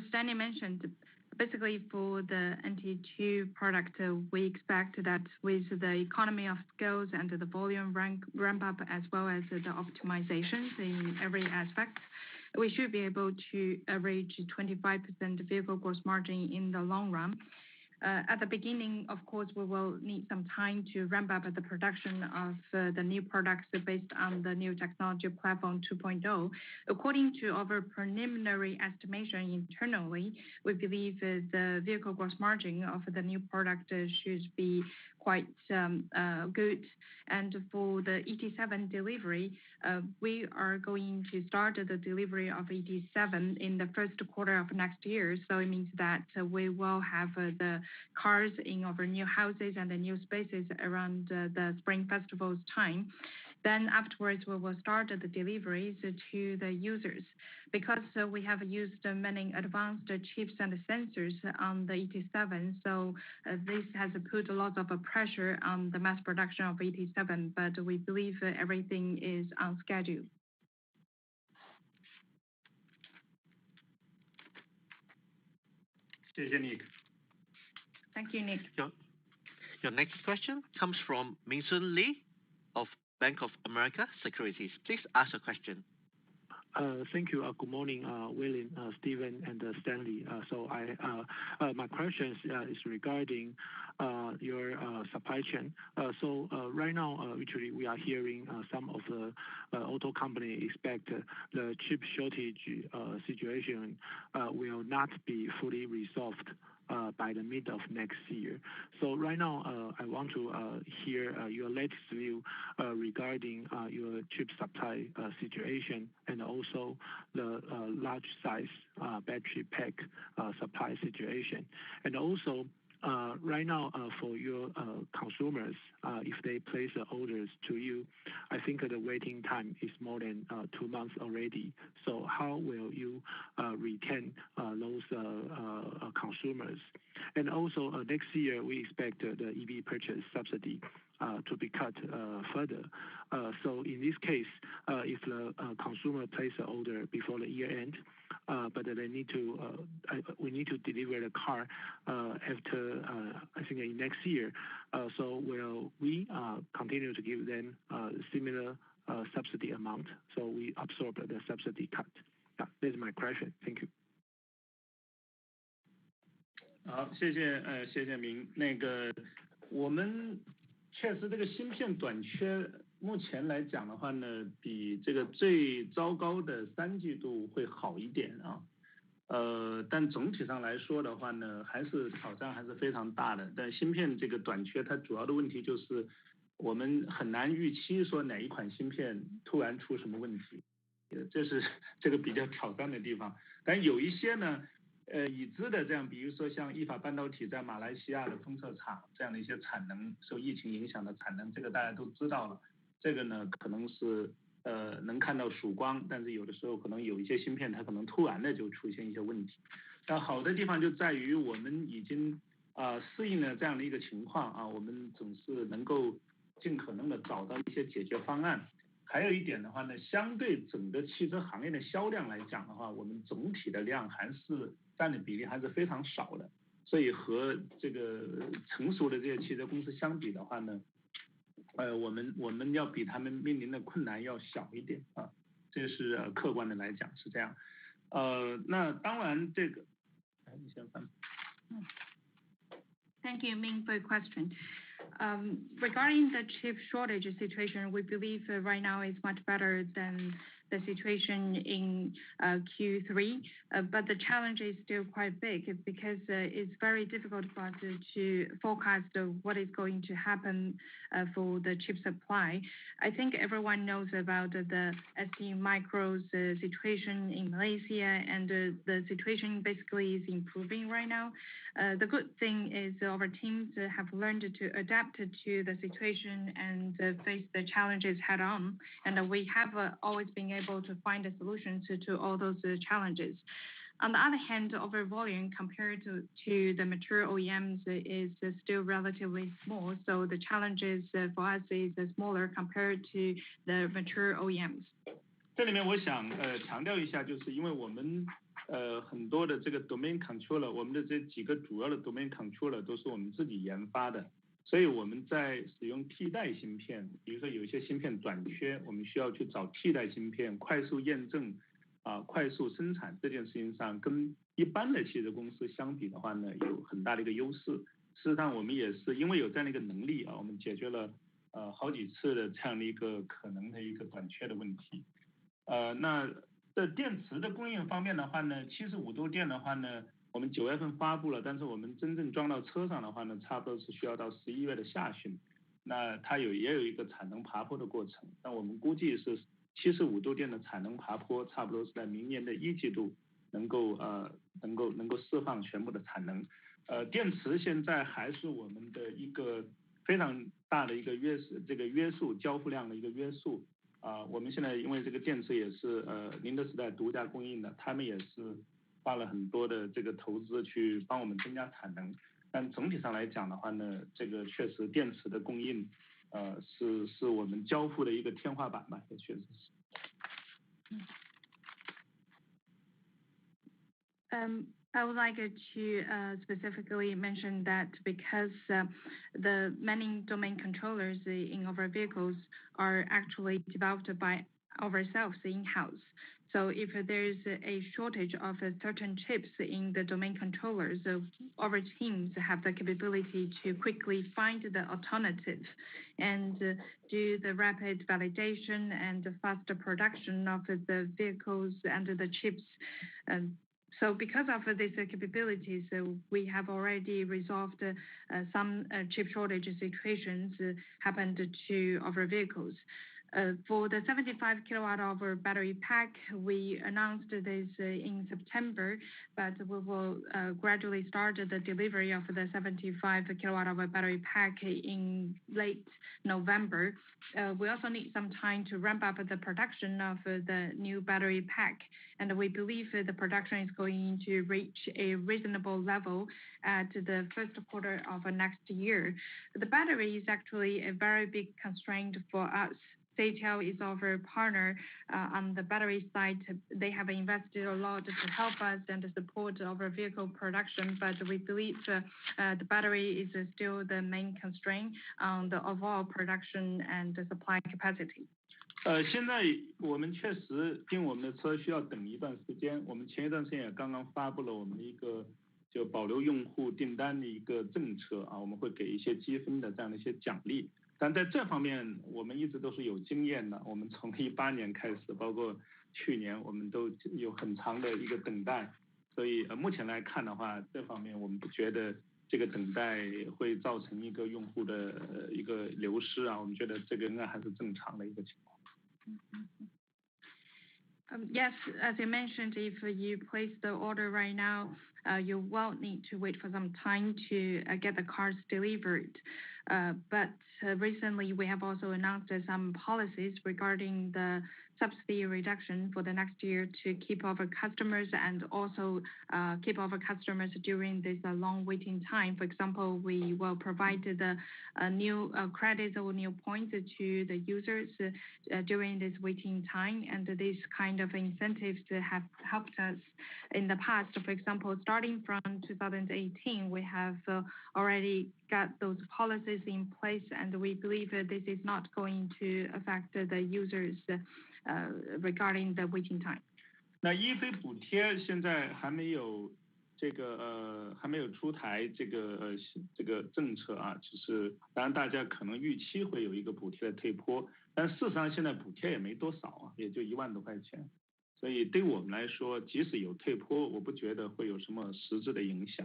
Stanley mentioned, basically for the NT2 product, we expect that with the economy of scales and the volume ramp up as well as the optimizations in every aspect, we should be able to reach 25% vehicle gross margin in the long run. At the beginning, of course, we will need some time to ramp up the production of the new products based on the new technology platform 2.0. According to our preliminary estimation internally, we believe the vehicle gross margin of the new product should be quite good. And for the ET7 delivery, we are going to start the delivery of ET7 in the first quarter of next year. So it means that we will have the cars in our new houses and the new spaces around the Spring Festival's time. Then afterwards, we will start the deliveries to the users. Because we have used many advanced chips and sensors on the ET7, so this has put a lot of pressure on the mass production of ET7, but we believe everything is on schedule. Nick. Thank you, Nick. Your next question comes from Ming-Sun Lee of Bank of America Securities. Please ask your question. Thank you. Good morning, William, Stephen, and Stanley. My question is regarding your supply chain. Right now, actually, we are hearing some of the auto companies expect the chip shortage situation will not be fully resolved by the mid of next year. So right now, I want to hear your latest view regarding your chip supply situation and also the large size battery pack supply situation. And also, right now, for your consumers, if they place orders to you, I think the waiting time is more than 2 months already. So how will you retain those consumers? And also, next year, we expect the EV purchase subsidy to be cut further. So in this case, if the consumer place an order before the year end, but they need to, we need to deliver the car after, I think in next year. So will we continue to give them similar subsidy amount? So we absorb the subsidy cut. This is my question. Thank you. 好，谢谢明。我们确实这个芯片短缺，目前来讲的话呢，比这个最糟糕的3季度会好一点啊。但总体上来说的话呢，还是挑战还是非常大的。但芯片这个短缺，它主要的问题就是我们很难预期说哪一款芯片突然出什么问题，这是这个比较挑战的地方。但有一些呢。已知的这样，比如说像意法半导体在马来西亚的封测厂这样的一些产能受疫情影响的产能，这个大家都知道了。这个呢可能是能看到曙光，但是有的时候可能有一些芯片它可能突然的就出现一些问题。但好的地方就在于我们已经适应了这样的一个情况啊，我们总是能够尽可能的找到一些解决方案。还有一点的话呢，相对整个汽车行业的销量来讲的话，我们总体的量还是占的比例还是非常少的，所以和这个成熟的这些汽车公司相比的话呢，我们要比他们面临的困难要小一点啊，这是客观的来讲是这样。那当然这个，你先翻。Thank you, Ming, for your question. Regarding the chip shortage situation, we believe right now is much better than the situation in Q3, but the challenge is still quite big because it's very difficult for us to forecast what is going to happen for the chip supply. I think everyone knows about the STMicro's situation in Malaysia, and the situation basically is improving right now. The good thing is our teams have learned to adapt to the situation and face the challenges head on, and we have always been able to find a solution to all those challenges. On the other hand, our volume compared to the mature OEMs is still relatively small, so the challenges for us is smaller compared to the mature OEMs. 这里面我想强调一下，就是因为我们很多的这个 domain controller， 我们的这几个主要的 domain controller 都是我们自己研发的，所以我们在使用替代芯片，比如说有一些芯片短缺，我们需要去找替代芯片，快速验证快速生产这件事情上，跟一般的汽车公司相比的话呢，有很大的一个优势。事实上我们也是因为有这样的一个能力我们解决了好几次的这样的一个可能的一个短缺的问题。那在电池的供应方面的话呢，75度电的话呢，我们9月份发布了，但是我们真正装到车上的话呢，差不多是需要到11月的下旬。那它也有一个产能爬坡的过程。那我们估计是75度电的产能爬坡，差不多是在明年的1季度能够释放全部的产能。电池现在还是我们的一个非常大的一个约束交付量的一个约束。我们现在因为这个电池也是宁德时代独家供应的，他们也是花了很多的这个投资去帮我们增加产能。但总体上来讲的话呢，这个确实电池的供应是我们交付的一个天花板吧，也确实是。I would like to specifically mention that because the many domain controllers in our vehicles are actually developed by ourselves in-house. So if there's a shortage of certain chips in the domain controllers, our teams have the capability to quickly find the alternative and do the rapid validation and faster production of the vehicles and the chips. So because of these capabilities, we have already resolved some chip shortage situations happened to our vehicles. For the 75 kilowatt-hour battery pack, we announced this in September, but we will gradually start the delivery of the 75 kilowatt-hour battery pack in late November. We also need some time to ramp up the production of the new battery pack, and we believe the production is going to reach a reasonable level at the first quarter of next year. The battery is actually a very big constraint for us. CATL is our partner on the battery side. They have invested a lot to help us and support our vehicle production, but we believe the battery is still the main constraint on the overall production and the supply capacity. 现在我们确实订我们的车需要等一段时间。我们前一段时间也刚刚发布了我们的一个就保留用户订单的一个政策啊，我们会给一些积分的这样的一些奖励。但在这方面我们一直都是有经验的，我们从18年开始，包括去年我们都有很长的一个等待，所以目前来看的话，这方面我们不觉得这个等待会造成一个用户的一个流失啊，我们觉得这个应该还是正常的一个情况。Yes, as you mentioned, if you place the order right now, you will need to wait for some time to get the cars delivered. But recently, we have also announced some policies regarding the subsidy reduction for the next year to keep our customers and also keep our customers during this long waiting time. For example, we will provide the new credits or new points to the users during this waiting time, and these kind of incentives have helped us in the past. For example, starting from 2018, we have already got those policies in place, and we believe that this is not going to affect the users regarding the waiting time. 那EV补贴现在还没有还没有出台这个政策啊，就是当然大家可能预期会有一个补贴的退坡，但事实上现在补贴也没多少啊，也就1万多块钱，所以对我们来说，即使有退坡，我不觉得会有什么实质的影响。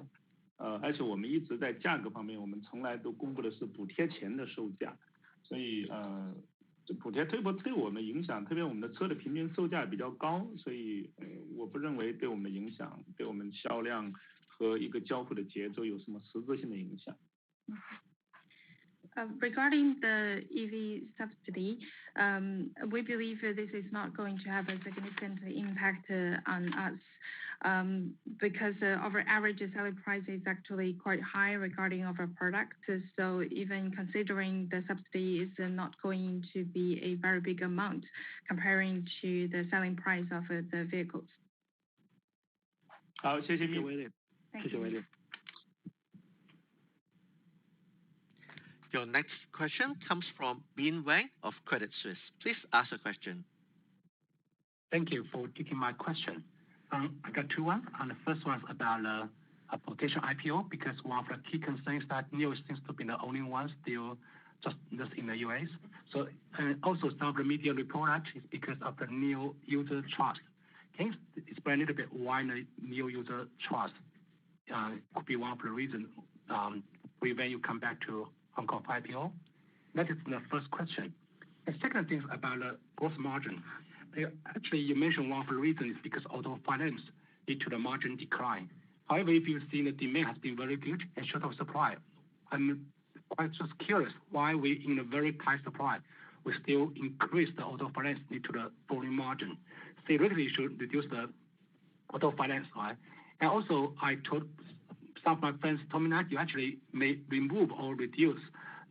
而且我们一直在价格方面，我们从来都公布的是补贴前的售价，所以这补贴退坡对我们影响，特别我们的车的平均售价比较高，所以我不认为对我们的影响，对我们销量和一个交付的节奏有什么实质性的影响。Regarding the EV subsidy, we believe this is not going to have a significant impact on us because our average selling price is actually quite high regarding our product. So even considering the subsidy is not going to be a very big amount comparing to the selling price of the vehicles. 好，谢谢你。谢谢William。Your next question comes from Bin Wang of Credit Suisse. Please ask a question. Thank you for taking my question. I got two ones, and the first one is about a potential IPO, because one of the key concerns that NIO seems to be the only one still just in the US. So also some of the media report is because of the NIO user trust. Can you explain a little bit why the NIO user trust could be one of the reasons when you come back to Hong Kong IPO? That is the first question. The second thing is about the gross margin. Actually, you mentioned one of the reasons is because auto finance lead to the margin decline. However, if you see the demand has been very good and short of supply, I'm quite just curious why we, in a very tight supply, we still increase the auto finance into the volume margin. Theoretically, you should reduce the auto finance, right? And also, I told some of my friends told me that you actually may remove or reduce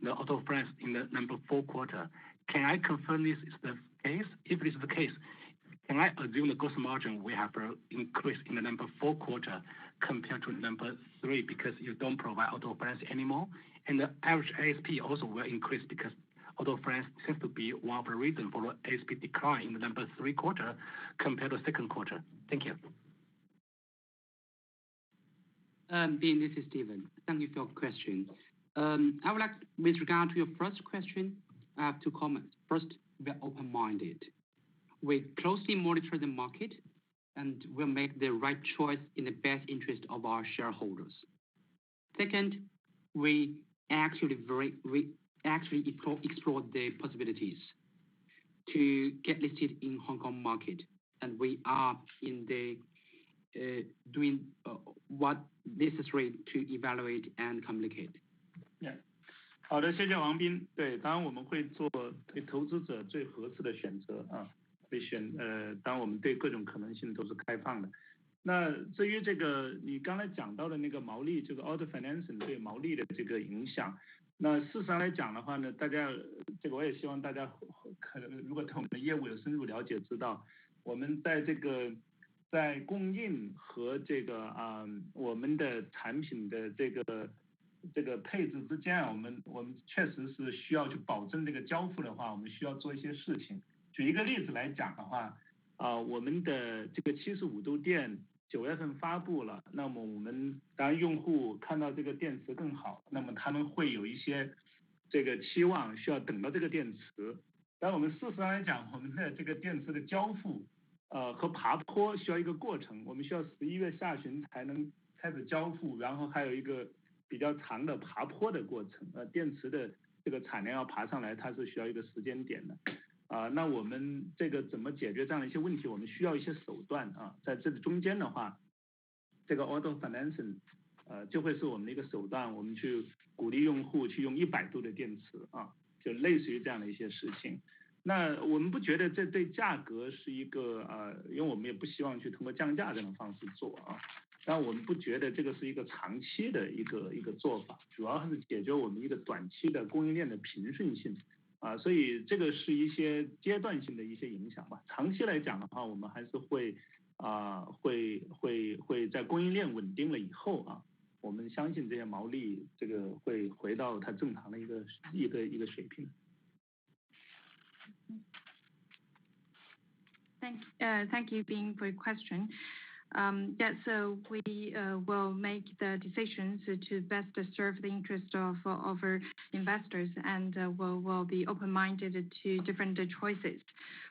the auto finance in the number 4 quarter. Can I confirm this is the case? If it is the case, can I assume the gross margin will have an increase in the number 4 quarter compared to number 3 because you don't provide auto finance anymore? And the average ASP also will increase because auto finance seems to be one of the reasons for the ASP decline in the number 3 quarter compared to 2nd quarter. Thank you. Dean, this is Stephen. Thank you for your question. I would like, with regard to your first question, I have 2 comments. First, we are open-minded. We closely monitor the market and will make the right choice in the best interest of our shareholders. Second, we actually explore the possibilities to get listed in Hong Kong market, and we are in the doing what necessary to evaluate and communicate. Yeah. 好的，谢谢王斌。对，当然我们会做对投资者最合适的选择啊，当然我们对各种可能性都是开放的。那至于这个你刚才讲到的那个毛利，这个 auto financing 对毛利的这个影响，那事实上来讲的话呢，大家这个我也希望大家可能如果对我们的业务有深入了解，知道我们在这个在供应和这个我们的产品的这个配置之间，我们确实是需要去保证这个交付的话，我们需要做一些事情。举一个例子来讲的话，我们的这个75度电9月份发布了，那么我们当然用户看到这个电池更好，那么他们会有一些这个期望，需要等到这个电池。但我们事实上来讲，我们的这个电池的交付和爬坡需要一个过程，我们需要11月下旬才能开始交付，然后还有一个比较长的爬坡的过程。电池的这个产量要爬上来，它是需要一个时间点的。那我们这个怎么解决这样的一些问题？我们需要一些手段啊，在这个中间的话，这个 auto financing 就会是我们的一个手段，我们去鼓励用户去用100度的电池啊，就类似于这样的一些事情。那我们不觉得这对价格是一个因为我们也不希望去通过降价这种方式做啊，但我们不觉得这个是一个长期的一个做法，主要还是解决我们一个短期的供应链的平顺性所以这个是一些阶段性的一些影响吧。长期来讲的话，我们还是会在供应链稳定了以后我们相信这些毛利这个会回到它正常的一个水平。Thank you, Bing, for your question. So we will make the decisions to best serve the interest of our investors, and will be open-minded to different choices.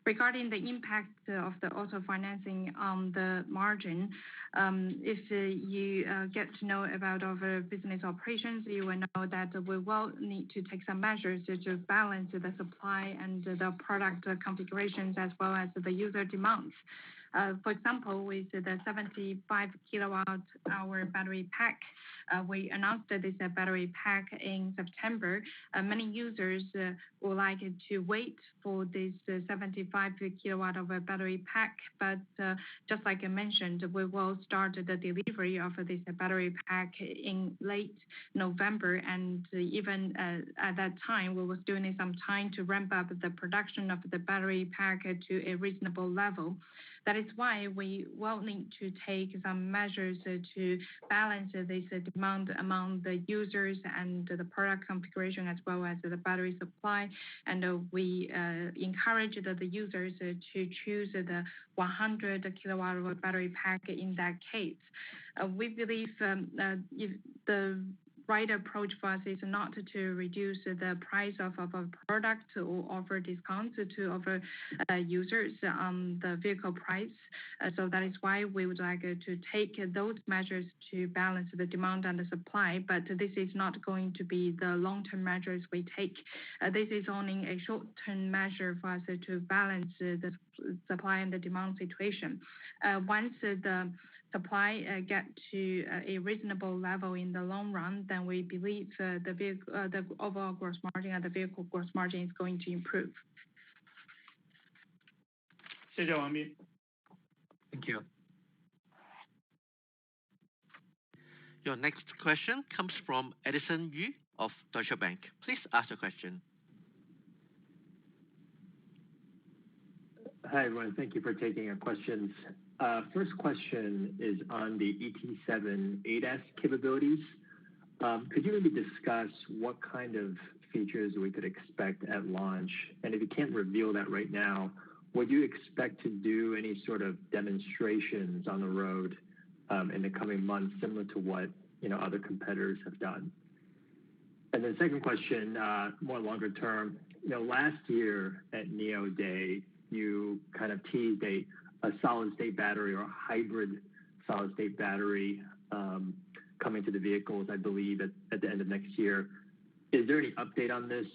Regarding the impact of the auto financing on the margin, if you get to know about our business operations, you will know that we will need to take some measures to balance the supply and the product configurations as well as the user demands. For example, with the 75 kilowatt-hour battery pack, we announced this battery pack in September. Many users would like to wait for this 75 kilowatt-hour battery pack, but just like I mentioned, we will start the delivery of this battery pack in late November, and even at that time, we will still need some time to ramp up the production of the battery pack to a reasonable level. That is why we will need to take some measures to balance this demand among the users and the product configuration as well as the battery supply. And we encourage the users to choose the 100 kilowatt-hour battery pack in that case. We believe if the right approach for us is not to reduce the price of our product or offer discounts to our users on the vehicle price. So that is why we would like to take those measures to balance the demand and the supply. But this is not going to be the long-term measures we take. This is only a short-term measure for us to balance the supply and the demand situation. Once the supply get to a reasonable level in the long run, then we believe the overall gross margin and the vehicle gross margin is going to improve. 谢谢王斌。Thank you. Your next question comes from Edison Yu of Deutsche Bank. Please ask your question. Hi, everyone. Thank you for taking our questions. First question is on the ET7 ADAS capabilities. Could you maybe discuss what kind of features we could expect at launch? And if you can't reveal that right now, would you expect to do any sort of demonstrations on the road in the coming months, similar to what other competitors have done? And then second question, more longer term. Last year at NIO Day, you kind of teased a solid state battery or a hybrid solid state battery coming to the vehicles, I believe, at the end of next year. Is there any update on this?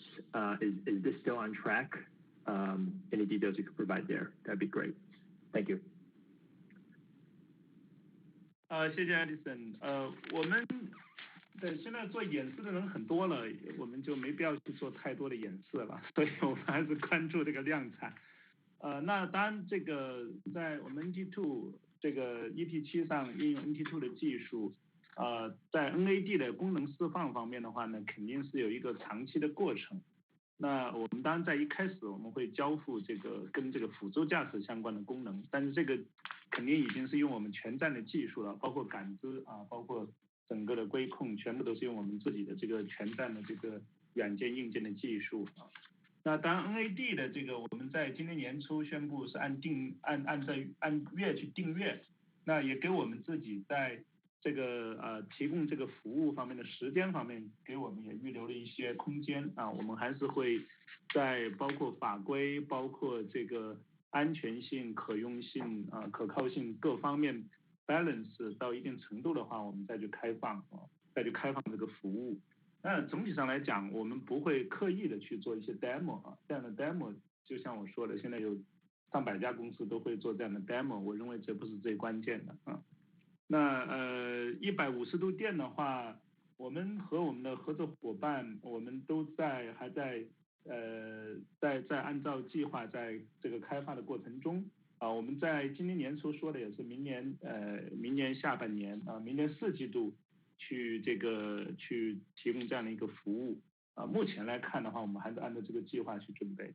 Is this still on track? Any details you could provide there, that'd be great. Thank you. 谢谢 Edison。我们现在做演示的人很多了，我们就没必要去做太多的演示了，所以我们还是关注这个量产。那当然，这个在我们 NT2 这个 ET7 上应用 NT2 的技术，在 NAD 的功能释放方面的话呢，肯定是有一个长期的过程。那我们当然在一开始我们会交付这个跟这个辅助驾驶相关的功能，但是这个肯定已经是用我们全站的技术了，包括感知包括整个的规控，全部都是用我们自己的这个全站的这个软件硬件的技术。那当然 NAD 的这个我们在今年年初宣布是按月去订阅，那也给我们自己在这个提供这个服务方面的时间方面，给我们也预留了一些空间我们还是会在包括法规、包括这个安全性、可用性可靠性各方面 balance 到一定程度的话，我们再去开放这个服务。那总体上来讲，我们不会刻意的去做一些 demo 这样的 demo 就像我说的，现在有上百家公司都会做这样的 demo， 我认为这不是最关键的那150度电的话，我们和我们的合作伙伴，我们都还在按照计划在这个开发的过程中我们在今年年初说的也是明年下半年明年4季度去提供这样的一个服务目前来看的话，我们还是按照这个计划去准备。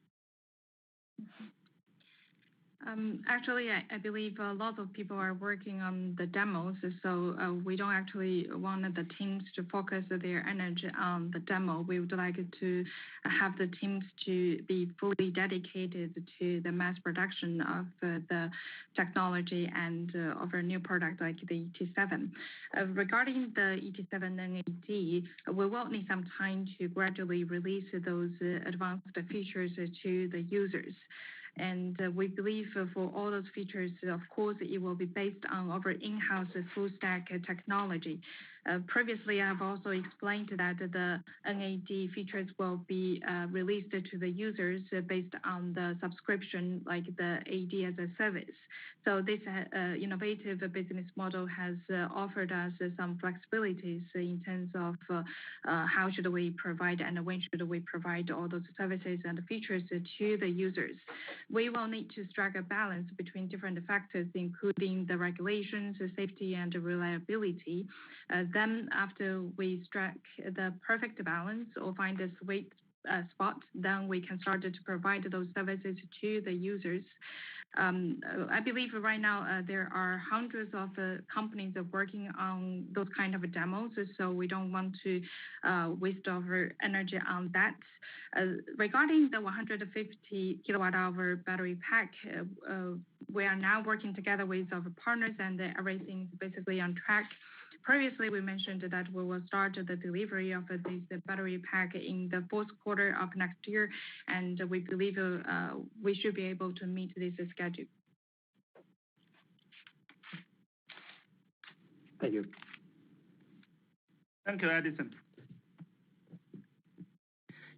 Actually, I believe a lot of people are working on the demos, so we don't actually want the teams to focus their energy on the demo. We would like to have the teams to be fully dedicated to the mass production of the technology and of our new product like the ET7. Regarding the ET7 NAD, we will need some time to gradually release those advanced features to the users. And we believe for all those features, of course, it will be based on our in-house full stack technology. Previously, I have also explained that the NAD features will be released to the users based on the subscription, like the AD as a service. So this innovative business model has offered us some flexibilities in terms of how should we provide and when should we provide all those services and features to the users. We will need to strike a balance between different factors, including the regulations, safety, and reliability. Then after we strike the perfect balance or find a sweet spot, then we can start to provide those services to the users. I believe right now there are hundreds of companies working on those kind of demos, so we don't want to waste our energy on that. Regarding the 150 kilowatt-hour battery pack, we are now working together with our partners and everything is basically on track. Previously, we mentioned that we will start the delivery of this battery pack in the fourth quarter of next year, and we believe we should be able to meet this schedule. Thank you. Thank you, Edison.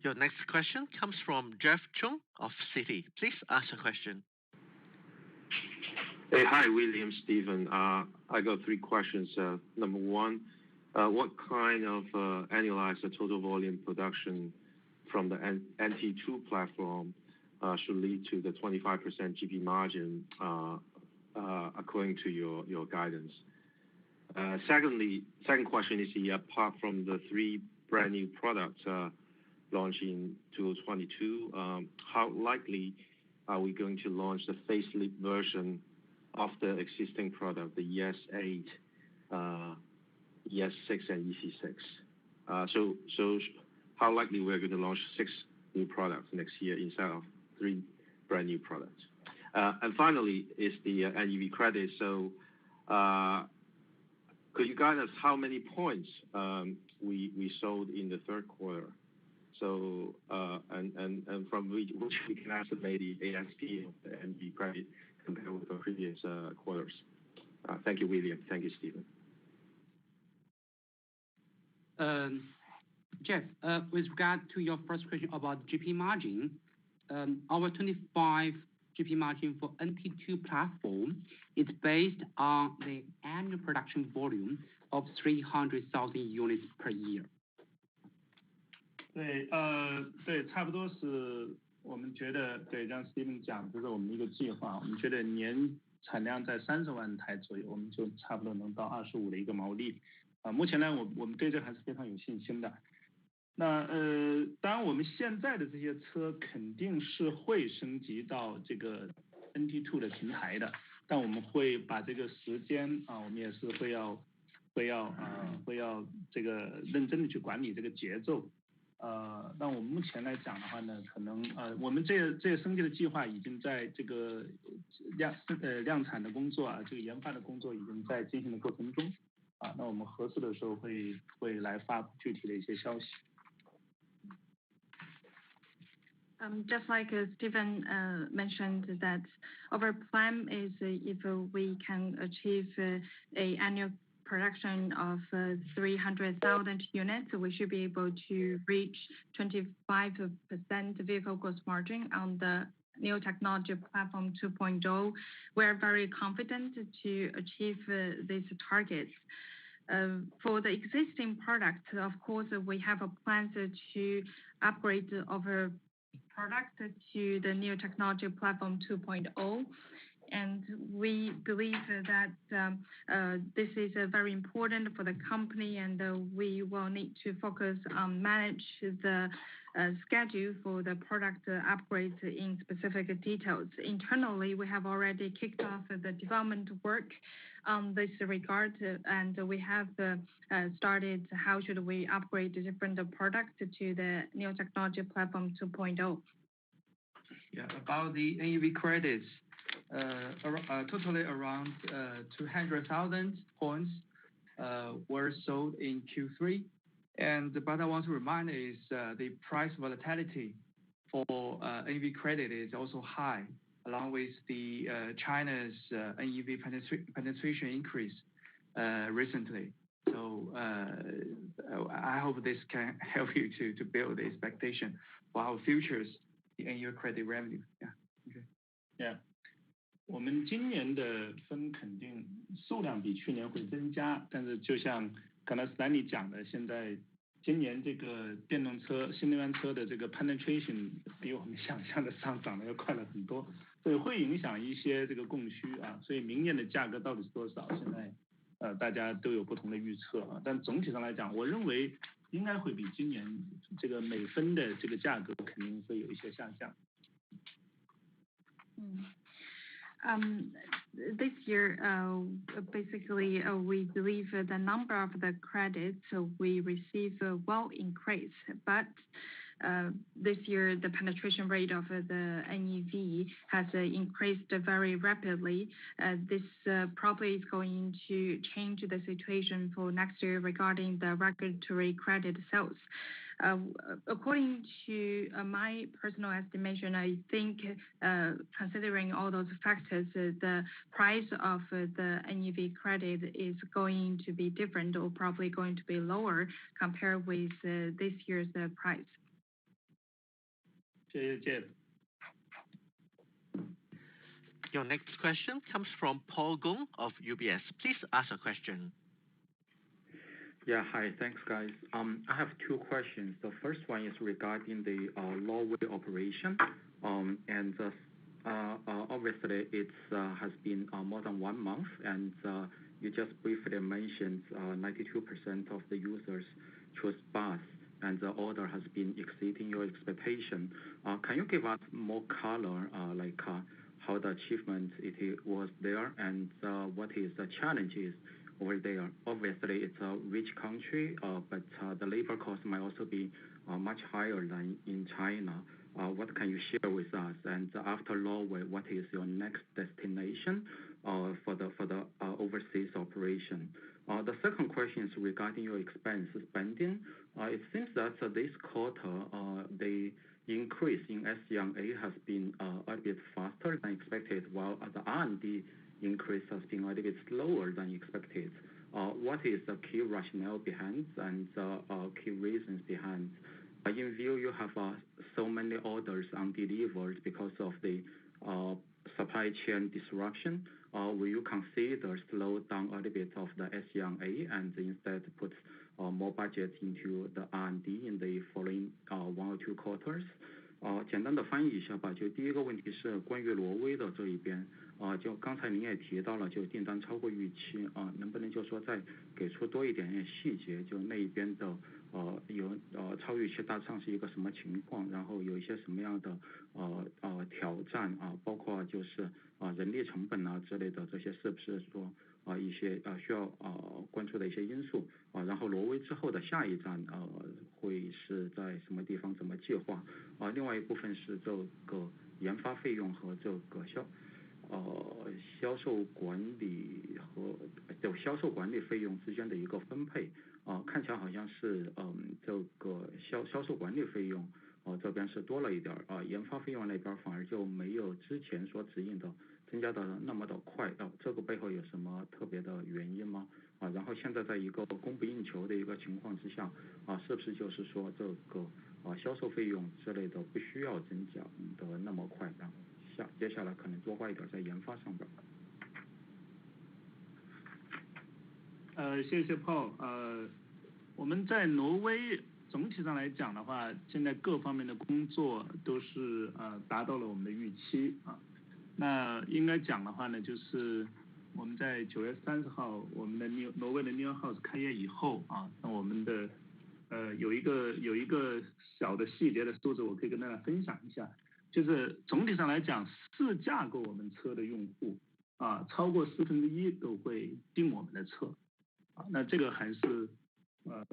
Your next question comes from Jeff Chung of Citi. Please ask your question. Hey, hi, William, Stephen. I got three questions. Number one, what kind of annualized total volume production from the NT2 platform should lead to the 25% GP margin according to your guidance? Second question is, apart from the three brand new products launching 2022, how likely are we going to launch the facelift version of the existing product, the ES8, ES6, and EC6? So how likely we're going to launch 6 new products next year instead of 3 brand new products? And finally is the NEV credit. So could you guide us how many points we sold in the third quarter? So and from which we can estimate the ASP of the NEV credit compared with the previous quarters. Thank you, William. Thank you, Stephen. Jeff, with regard to your first question about GP margin, our 25 GP margin for NT2 platform is based on the annual production volume of 300,000 units per year. 对，差不多是我们觉得，对，像 Steven 讲，这是我们一个计划，我们觉得年产量在30万台左右，我们就差不多能到25的一个毛利。目前呢，我们对这还是非常有信心的。那当然我们现在的这些车肯定是会升级到这个 NT2 的平台的，但我们会把这个时间我们也是会要这个认真的去管理这个节奏。那我们目前来讲的话呢，可能我们这个升级的计划已经在这个量产的工作这个研发的工作已经在进行的过程中那我们合适的时候会来发布具体的一些消息。Just like Stephen mentioned that our plan is if we can achieve a annual production of 300,000 units, we should be able to reach 25% vehicle gross margin on the new technology platform 2.0. We're very confident to achieve these targets. For the existing products, of course, we have a plan to upgrade our product to the new technology platform 2.0. And we believe that this is very important for the company, and we will need to focus on manage the schedule for the product upgrades in specific details. Internally, we have already kicked off the development work on this regard, and we have started how should we upgrade the different products to the new technology platform 2.0. Yeah, about the NEV credits, totally around 200,000 points were sold in Q3. But I want to remind is the price volatility for NEV credit is also high, along with the China's NEV penetration increase recently. So I hope this can help you to build the expectation for our futures the NEV credit revenue. Yeah. Okay. Yeah. 我们今年的分肯定数量比去年会增加，但是就像刚才 Stanley 讲的，现在今年这个电动车、新能源车的这个 penetration 比我们想象的上涨的要快了很多，所以会影响一些这个供需所以明年的价格到底是多少，现在大家都有不同的预测但总体上来讲，我认为应该会比今年这个每分的这个价格肯定会有一些下降。This year, basically, we believe the number of the credits we receive will increase, but this year the penetration rate of the NEV has increased very rapidly. This probably is going to change the situation for next year regarding the regulatory credit sales. According to my personal estimation, I think considering all those factors, the price of the NEV credit is going to be different or probably going to be lower compared with this year's price. 谢谢 Jeff。Your next question comes from Paul Gong of UBS. Please ask a question. Yeah, hi. Thanks, guys. I have two questions. The first one is regarding the Norway operation. Obviously, it has been more than 1 month, and you just briefly mentioned 92% of the users chose BaaS, and the order has been exceeding your expectation. Can you give us more color, like how the achievement it was there, and what is the challenges over there? Obviously, it's a rich country, but the labor cost might also be much higher than in China. What can you share with us? And after Norway, what is your next destination for the overseas operation? The second question is regarding your expense spending. It seems that this quarter, the increase in SG&A has been a bit faster than expected, while the R&D increase has been a little bit slower than expected. What is the key rationale behind and key reasons behind? In view you have so many orders undelivered because of the supply chain disruption, will you consider slow down a little bit of the SG&A and instead put more budget into the R&D in the following 1 or 2 quarters? 简单的翻译一下吧，就第一个问题是关于挪威的这一边，就刚才您也提到了，就订单超过预期，能不能就说再给出多一点细节，就那一边的有超预期大致上是一个什么情况，然后有一些什么样的挑战包括就是人力成本之类的，这些是不是说一些需要关注的一些因素然后挪威之后的下一站会是在什么地方，怎么计划另外一部分是这个研发费用和这个销售管理和销售管理费用之间的一个分配看起来好像是这个销售管理费用这边是多了一点研发费用那边反而就没有之前所指引的增加的那么的快这个背后有什么特别的原因吗然后现在在一个供不应求的一个情况之下是不是就是说这个销售费用之类的不需要增加的那么快然后接下来可能多花一点在研发上边谢谢 Paul 我们在挪威总体上来讲的话现在各方面的工作都是达到了我们的预期那应该讲的话呢就是我们在9月30号我们的挪威的 New House 开业以后那我们的有一个小的细节的数字我可以跟大家分享一下就是总体上来讲试驾过我们车的用户超过1/4都会订我们的车那这个还是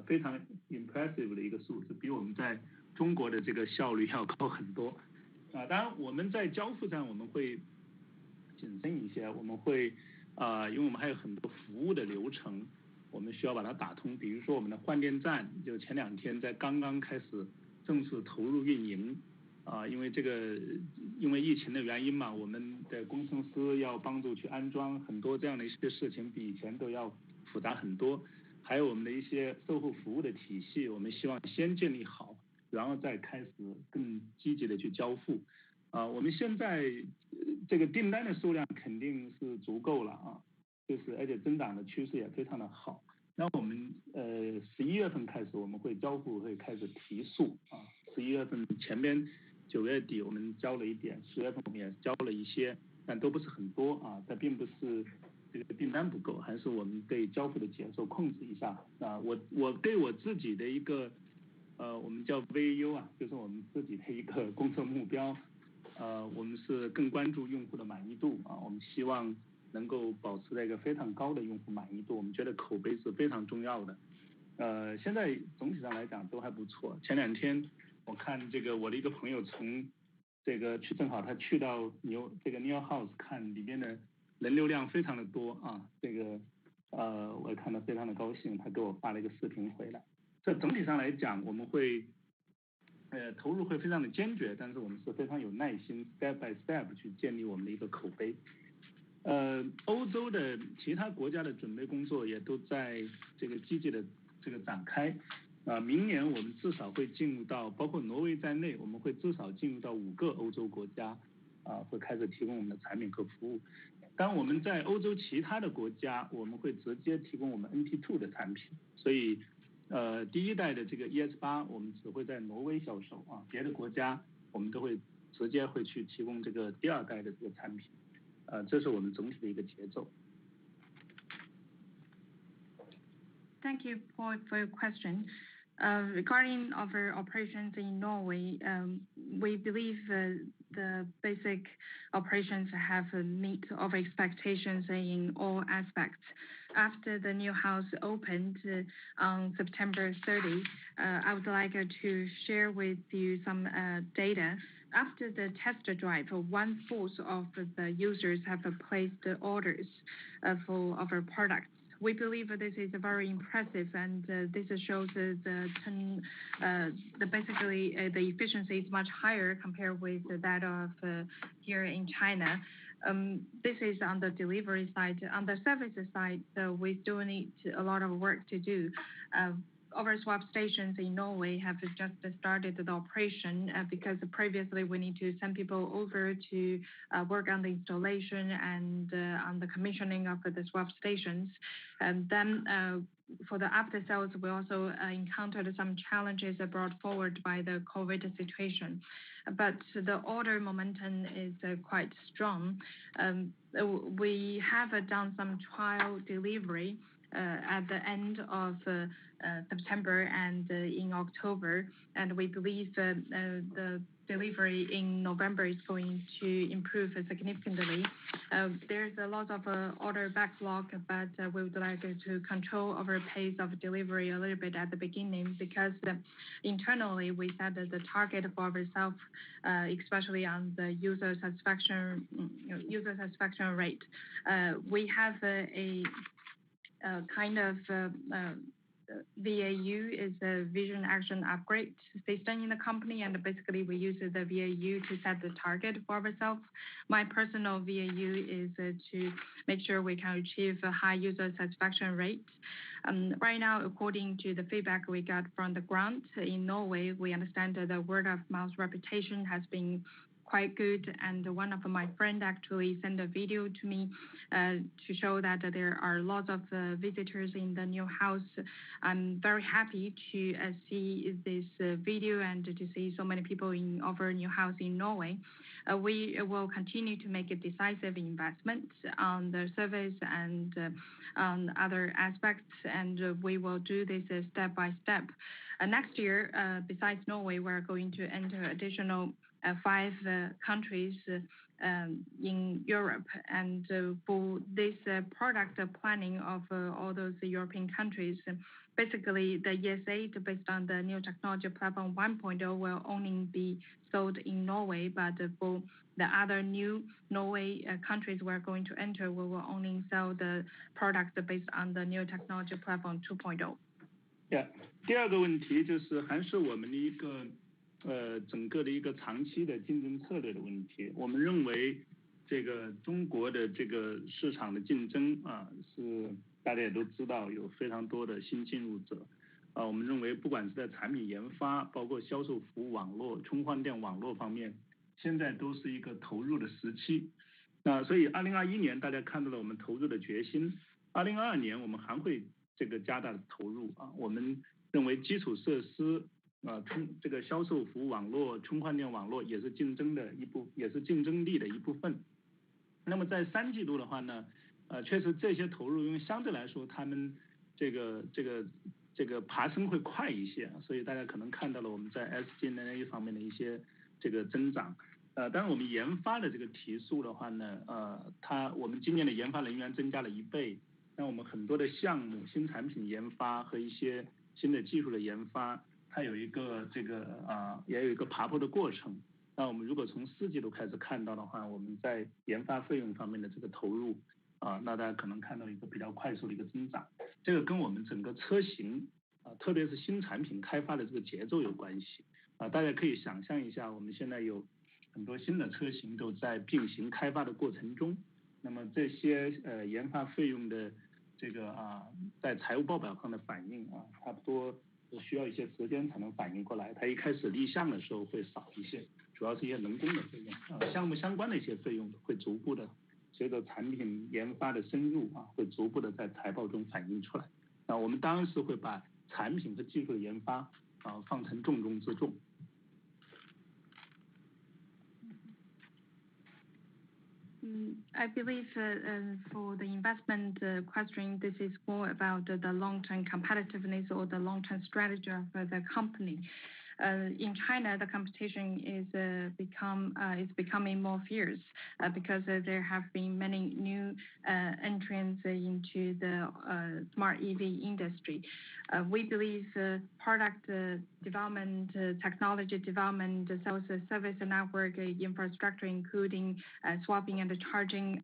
非常 impressive 的一个数字比我们在中国的这个效率要高很多当然我们在交付上我们会谨慎一些我们会因为我们还有很多服务的流程我们需要把它打通比如说我们的换电站就前2天在刚刚开始正式投入运营因为疫情的原因嘛我们的工程师要帮助去安装很多这样的一些事情比以前都要复杂很多还有我们的一些售后服务的体系我们希望先建立好然后再开始更积极的去交付我们现在这个订单的数量肯定是足够了就是而且增长的趋势也非常的好那我们11月份开始我们会交付会开始提速11月份前边9月底我们交了一点10月份我们也交了一些但都不是很多但并不是这个订单不够还是我们对交付的节奏控制一下我对我自己的一个我们叫 VU 就是我们自己的一个工作目标我们是更关注用户的满意度我们希望能够保持在一个非常高的用户满意度我们觉得口碑是非常重要的现在总体上来讲都还不错前2天我看这个我的一个朋友从这个正好他去到这个 New House 看里面的人流量非常的多这个我也看得非常的高兴他给我发了一个视频回来这总体上来讲我们会投入会非常的坚决但是我们是非常有耐心 step by step 去建立我们的一个口碑欧洲的其他国家的准备工作也都在这个积极的这个展开明年我们至少会进入到包括挪威在内我们会至少进入到5个欧洲国家会开始提供我们的产品和服务。当我们在欧洲其他的国家，我们会直接提供我们 NT2 的产品。所以第一代的这个 ES8 我们只会在挪威销售别的国家我们都会直接会去提供这个第二代的这个产品。这是我们总体的一个节奏。Thank you for your question. Regarding our operations in Norway, we believe the basic operations have met our expectations in all aspects. After the new house opened on September 30, I would like to share with you some data. After the test drive, 1/4 of the users have placed orders for our products. We believe this is very impressive, and this shows basically the efficiency is much higher compared with that of here in China. This is on the delivery side. On the services side, we still need a lot of work to do. Our swap stations in Norway have just started the operation because previously we need to send people over to work on the installation and on the commissioning of the swap stations. And then for the after sales, we also encountered some challenges brought forward by the COVID situation. But the order momentum is quite strong. We have done some trial delivery at the end of September and in October, and we believe the delivery in November is going to improve significantly. There's a lot of order backlog, but we would like to control our pace of delivery a little bit at the beginning because internally we set the target for ourselves, especially on the user satisfaction rate. We have a kind of VAU is a Vision Action Upgrade system in the company, and basically we use the VAU to set the target for ourselves. My personal VAU is to make sure we can achieve a high user satisfaction rate. Right now, according to the feedback we got from the ground in Norway, we understand that the word of mouth reputation has been quite good, and one of my friends actually sent a video to me to show that there are lots of visitors in the new house. I'm very happy to see this video and to see so many people in our new house in Norway. We will continue to make a decisive investment on the service and on other aspects, and we will do this step by step. Next year, besides Norway, we're going to enter additional 5 countries in Europe, and for this product planning of all those European countries, basically the ES8 based on the new technology platform 1.0 will only be sold in Norway, but for the other new Norway countries we're going to enter, we will only sell the product based on the new technology platform 2.0. Yeah. 第二个问题就是还是我们的一个整个的一个长期的竞争策略的问题。我们认为这个中国的这个市场的竞争是大家也都知道有非常多的新进入者。我们认为不管是在产品研发，包括销售服务网络、充换电网络方面，现在都是一个投入的时期。所以2021年大家看到了我们投入的决心，2022年我们还会这个加大投入我们认为基础设施这个销售服务网络、充换电网络也是竞争力的一部分。那么在3季度的话呢，确实这些投入因为相对来说他们这个爬升会快一些，所以大家可能看到了我们在 SG&A 方面的一些这个增长。当然我们研发的这个提速的话呢，我们今年的研发人员增加了1倍，那我们很多的项目、新产品研发和一些新的技术的研发，它有一个也有一个爬坡的过程。那我们如果从4季度开始看到的话，我们在研发费用方面的这个投入那大家可能看到一个比较快速的一个增长。这个跟我们整个车型特别是新产品开发的这个节奏有关系大家可以想象一下，我们现在有很多新的车型都在并行开发的过程中，那么这些研发费用的这个在财务报表上的反应差不多需要一些时间才能反应过来，它一开始立项的时候会少一些主要是一些人工的费用，项目相关的一些费用会逐步的随着产品研发的深入会逐步的在财报中反映出来。我们当然是会把产品和技术的研发放成重中之重。I believe for the investment question, this is more about the long-term competitiveness or the long-term strategy of the company. In China, the competition is becoming more fierce because there have been many new entrants into the smart EV industry. We believe product development, technology development, sales service network infrastructure, including swapping and charging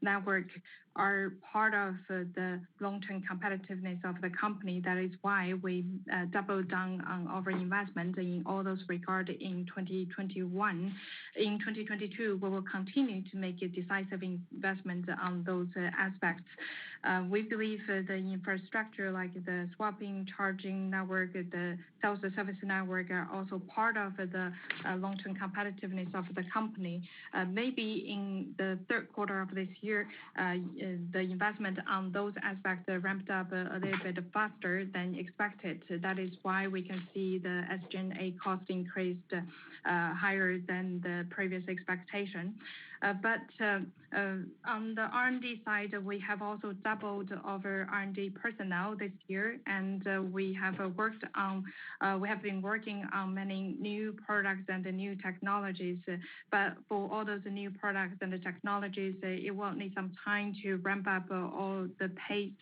network, are part of the long-term competitiveness of the company. That is why we doubled down on our investment in all those regards in 2021. In 2022, we will continue to make a decisive investment on those aspects. We believe the infrastructure like the swapping, charging network, the sales service network are also part of the long-term competitiveness of the company. Maybe in the third quarter of this year, the investment on those aspects ramped up a little bit faster than expected. That is why we can see the SG&A cost increased higher than the previous expectation. But on the R&D side, we have also doubled our R&D personnel this year, and we have been working on many new products and new technologies. But for all those new products and the technologies, it will need some time to ramp up all the pace.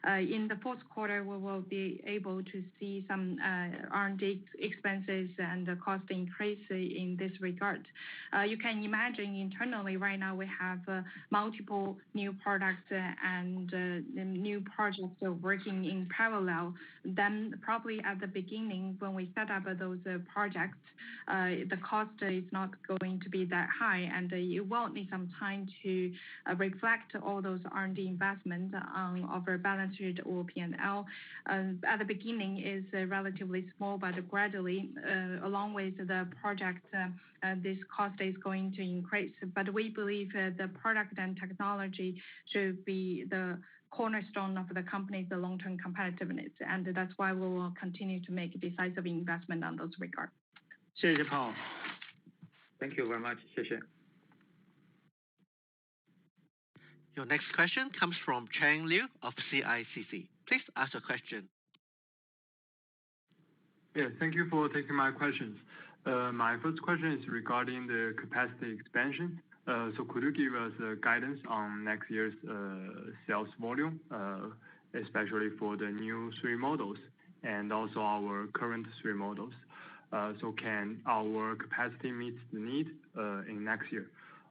In the fourth quarter, we will be able to see some R&D expenses and the cost increase in this regard. You can imagine internally right now we have multiple new products and new projects working in parallel. Then probably at the beginning when we set up those projects, the cost is not going to be that high, and it will need some time to reflect all those R&D investments on our balance sheet or P&L. At the beginning is relatively small, but gradually, along with the project, this cost is going to increase. But we believe the product and technology should be the cornerstone of the company's long-term competitiveness, and that's why we will continue to make decisive investment on those regards. 谢谢Paul. Thank you very much. 谢谢. Your next question comes from Chang Liu of CICC. Please ask your question. Yeah, thank you for taking my questions. My first question is regarding the capacity expansion. So could you give us guidance on next year's sales volume, especially for the new 3 models and also our current 3 models? So can our capacity meet the need in next year?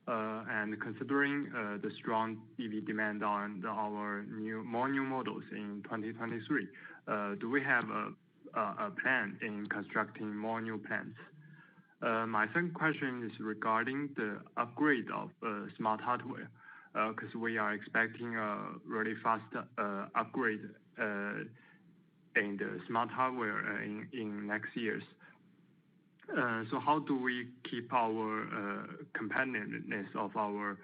And considering the strong EV demand on our more new models in 2023, do we have a plan in constructing more new plants? My second question is regarding the upgrade of smart hardware, because we are expecting a really fast upgrade in the smart hardware in next years. So how do we keep our competitiveness of our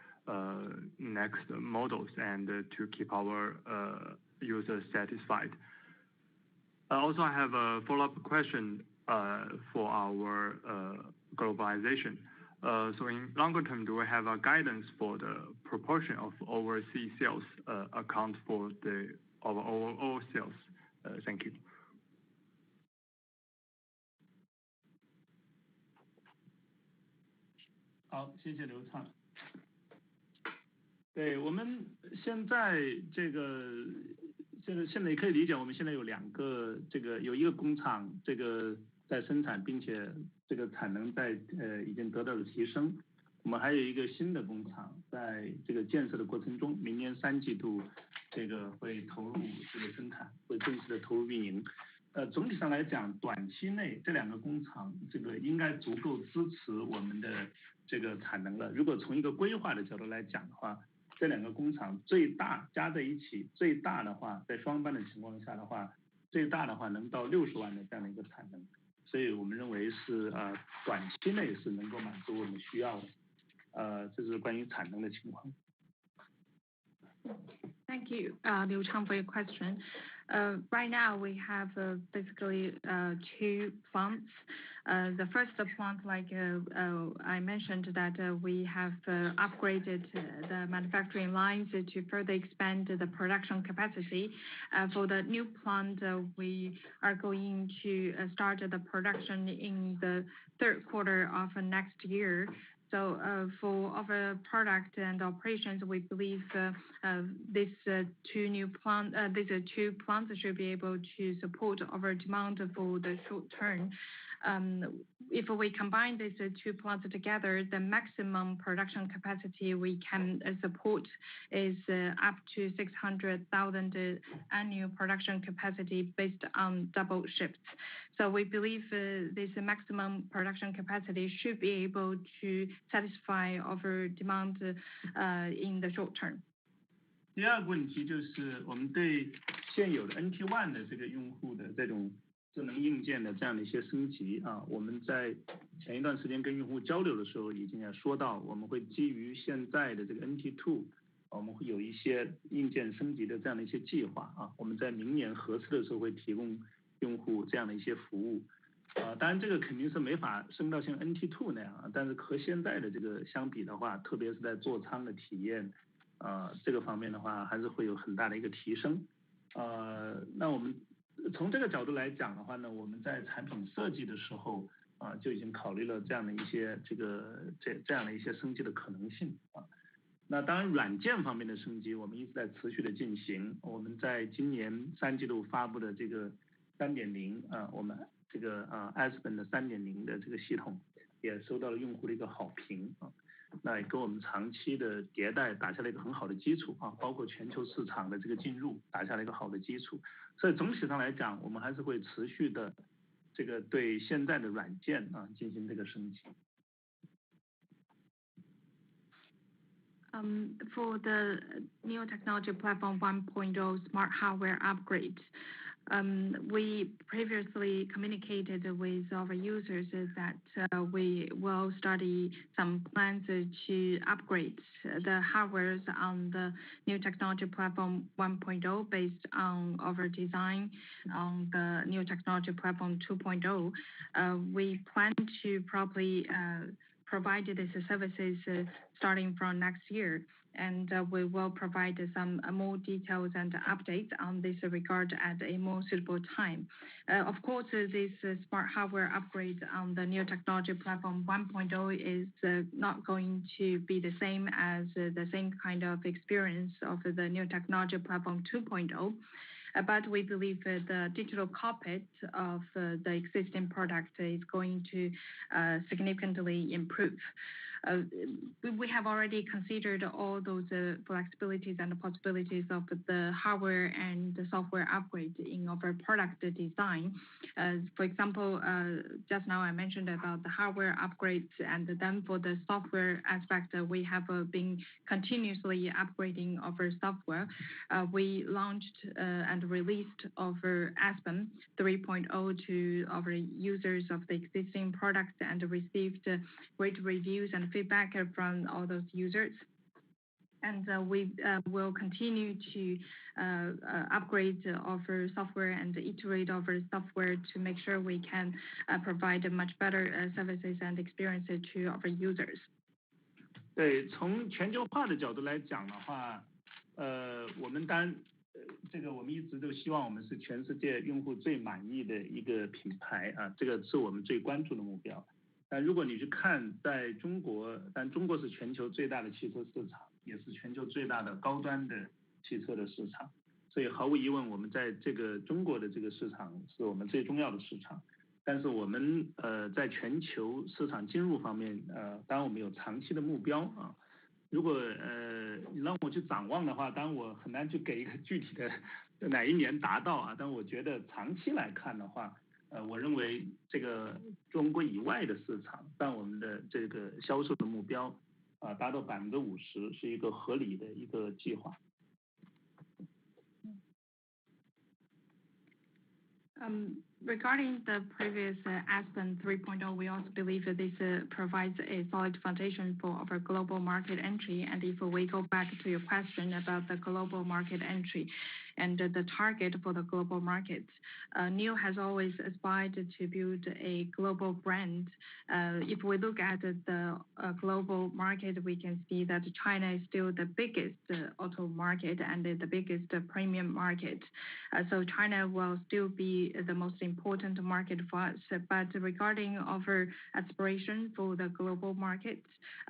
next models and to keep our users satisfied? Also, I have a follow-up question for our globalization. So in longer term, do we have a guidance for the proportion of overseas sales account for our overall sales? Thank you. 好，谢谢刘畅。对，我们现在也可以理解，我们现在有2个有一个工厂在生产，并且产能已经得到了提升。我们还有一个新的工厂在建设的过程中，明年3季度会投入生产，会正式的投入运营。总体上来讲，短期内这2个工厂应该足够支持我们的产能了。如果从一个规划的角度来讲的话，这2个工厂最大加在一起，最大的话在双班的情况下的话，最大的话能到60万的这样的一个产能。所以我们认为是短期内是能够满足我们需要的，这是关于产能的情况。Thank you, Liu Chang, for your question. Right now, we have basically two plants. The first plant, like I mentioned, that we have upgraded the manufacturing lines to further expand the production capacity. For the new plant, we are going to start the production in the third quarter of next year. So for our product and operations, we believe these two plants should be able to support our demand for the short term. If we combine these two plants together, the maximum production capacity we can support is up to 600,000 annual production capacity based on double shifts. So we believe this maximum production capacity should be able to satisfy our demand in the short term. 第二个问题就是我们对现有的 NT1 的这个用户的这种智能硬件的这样的一些升级啊，我们在前一段时间跟用户交流的时候已经也说到，我们会基于现在的这个 NT2， 我们会有一些硬件升级的这样的一些计划啊，我们在明年合适的时候会提供用户这样的一些服务。当然这个肯定是没法升到像 NT2 那样，但是和现在的这个相比的话，特别是在座舱的体验，这个方面的话还是会有很大的一个提升。那我们从这个角度来讲的话呢，我们在产品设计的时候就已经考虑了这样的一些这样的一些升级的可能性啊。那当然软件方面的升级我们一直在持续的进行，我们在今年3季度发布的这个 3.0 我们这个Aspen 的 3.0 的这个系统也收到了用户的一个好评啊，那也给我们长期的迭代打下了一个很好的基础啊，包括全球市场的这个进入打下了一个好的基础。所以总体上来讲，我们还是会持续的这个对现在的软件进行这个升级。For the new technology platform 1.0 smart hardware upgrade, we previously communicated with our users that we will study some plans to upgrade the hardware on the new technology platform 1.0 based on our design on the new technology platform 2.0. We plan to probably provide these services starting from next year, and we will provide some more details and updates on this regard at a more suitable time. Of course, this smart hardware upgrade on the new technology platform 1.0 is not going to be the same as the same kind of experience of the new technology platform 2.0. But we believe the digital cockpit of the existing product is going to significantly improve. We have already considered all those flexibilities and the possibilities of the hardware and the software upgrade in our product design. For example, just now I mentioned about the hardware upgrades, and then for the software aspect, we have been continuously upgrading our software. We launched and released our Aspen 3.0 to our users of the existing products and received great reviews and feedback from all those users. And we will continue to upgrade our software and iterate our software to make sure we can provide much better services and experiences to our users. 对，从全球化的角度来讲的话，我们当然这个我们一直都希望我们是全世界用户最满意的一个品牌啊，这个是我们最关注的目标。但如果你去看在中国，但中国是全球最大的汽车市场，也是全球最大的高端的汽车的市场，所以毫无疑问我们在这个中国的这个市场是我们最重要的市场。但是我们在全球市场进入方面当然我们有长期的目标啊。如果你让我去展望的话，当然我很难去给一个具体的哪一年达到啊，但我觉得长期来看的话，我认为这个中国以外的市场占我们的这个销售的目标达到50%是一个合理的一个计划。Regarding the previous Aspen 3.0, we also believe that this provides a solid foundation for our global market entry. And if we go back to your question about the global market entry and the target for the global markets, NIO has always aspired to build a global brand. If we look at the global market, we can see that China is still the biggest auto market and the biggest premium market. So China will still be the most important market for us. But regarding our aspiration for the global markets,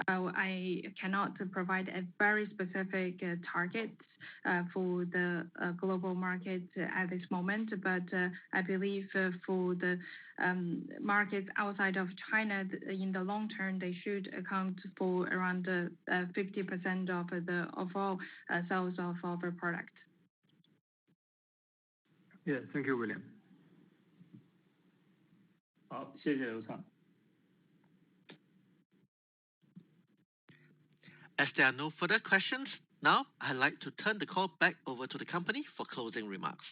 I cannot provide a very specific target for the global market at this moment. But I believe for the markets outside of China, in the long term, they should account for around 50% of the overall sales of our product. Yeah, thank you, William. 好，谢谢刘畅。As there are no further questions, now I'd like to turn the call back over to the company for closing remarks.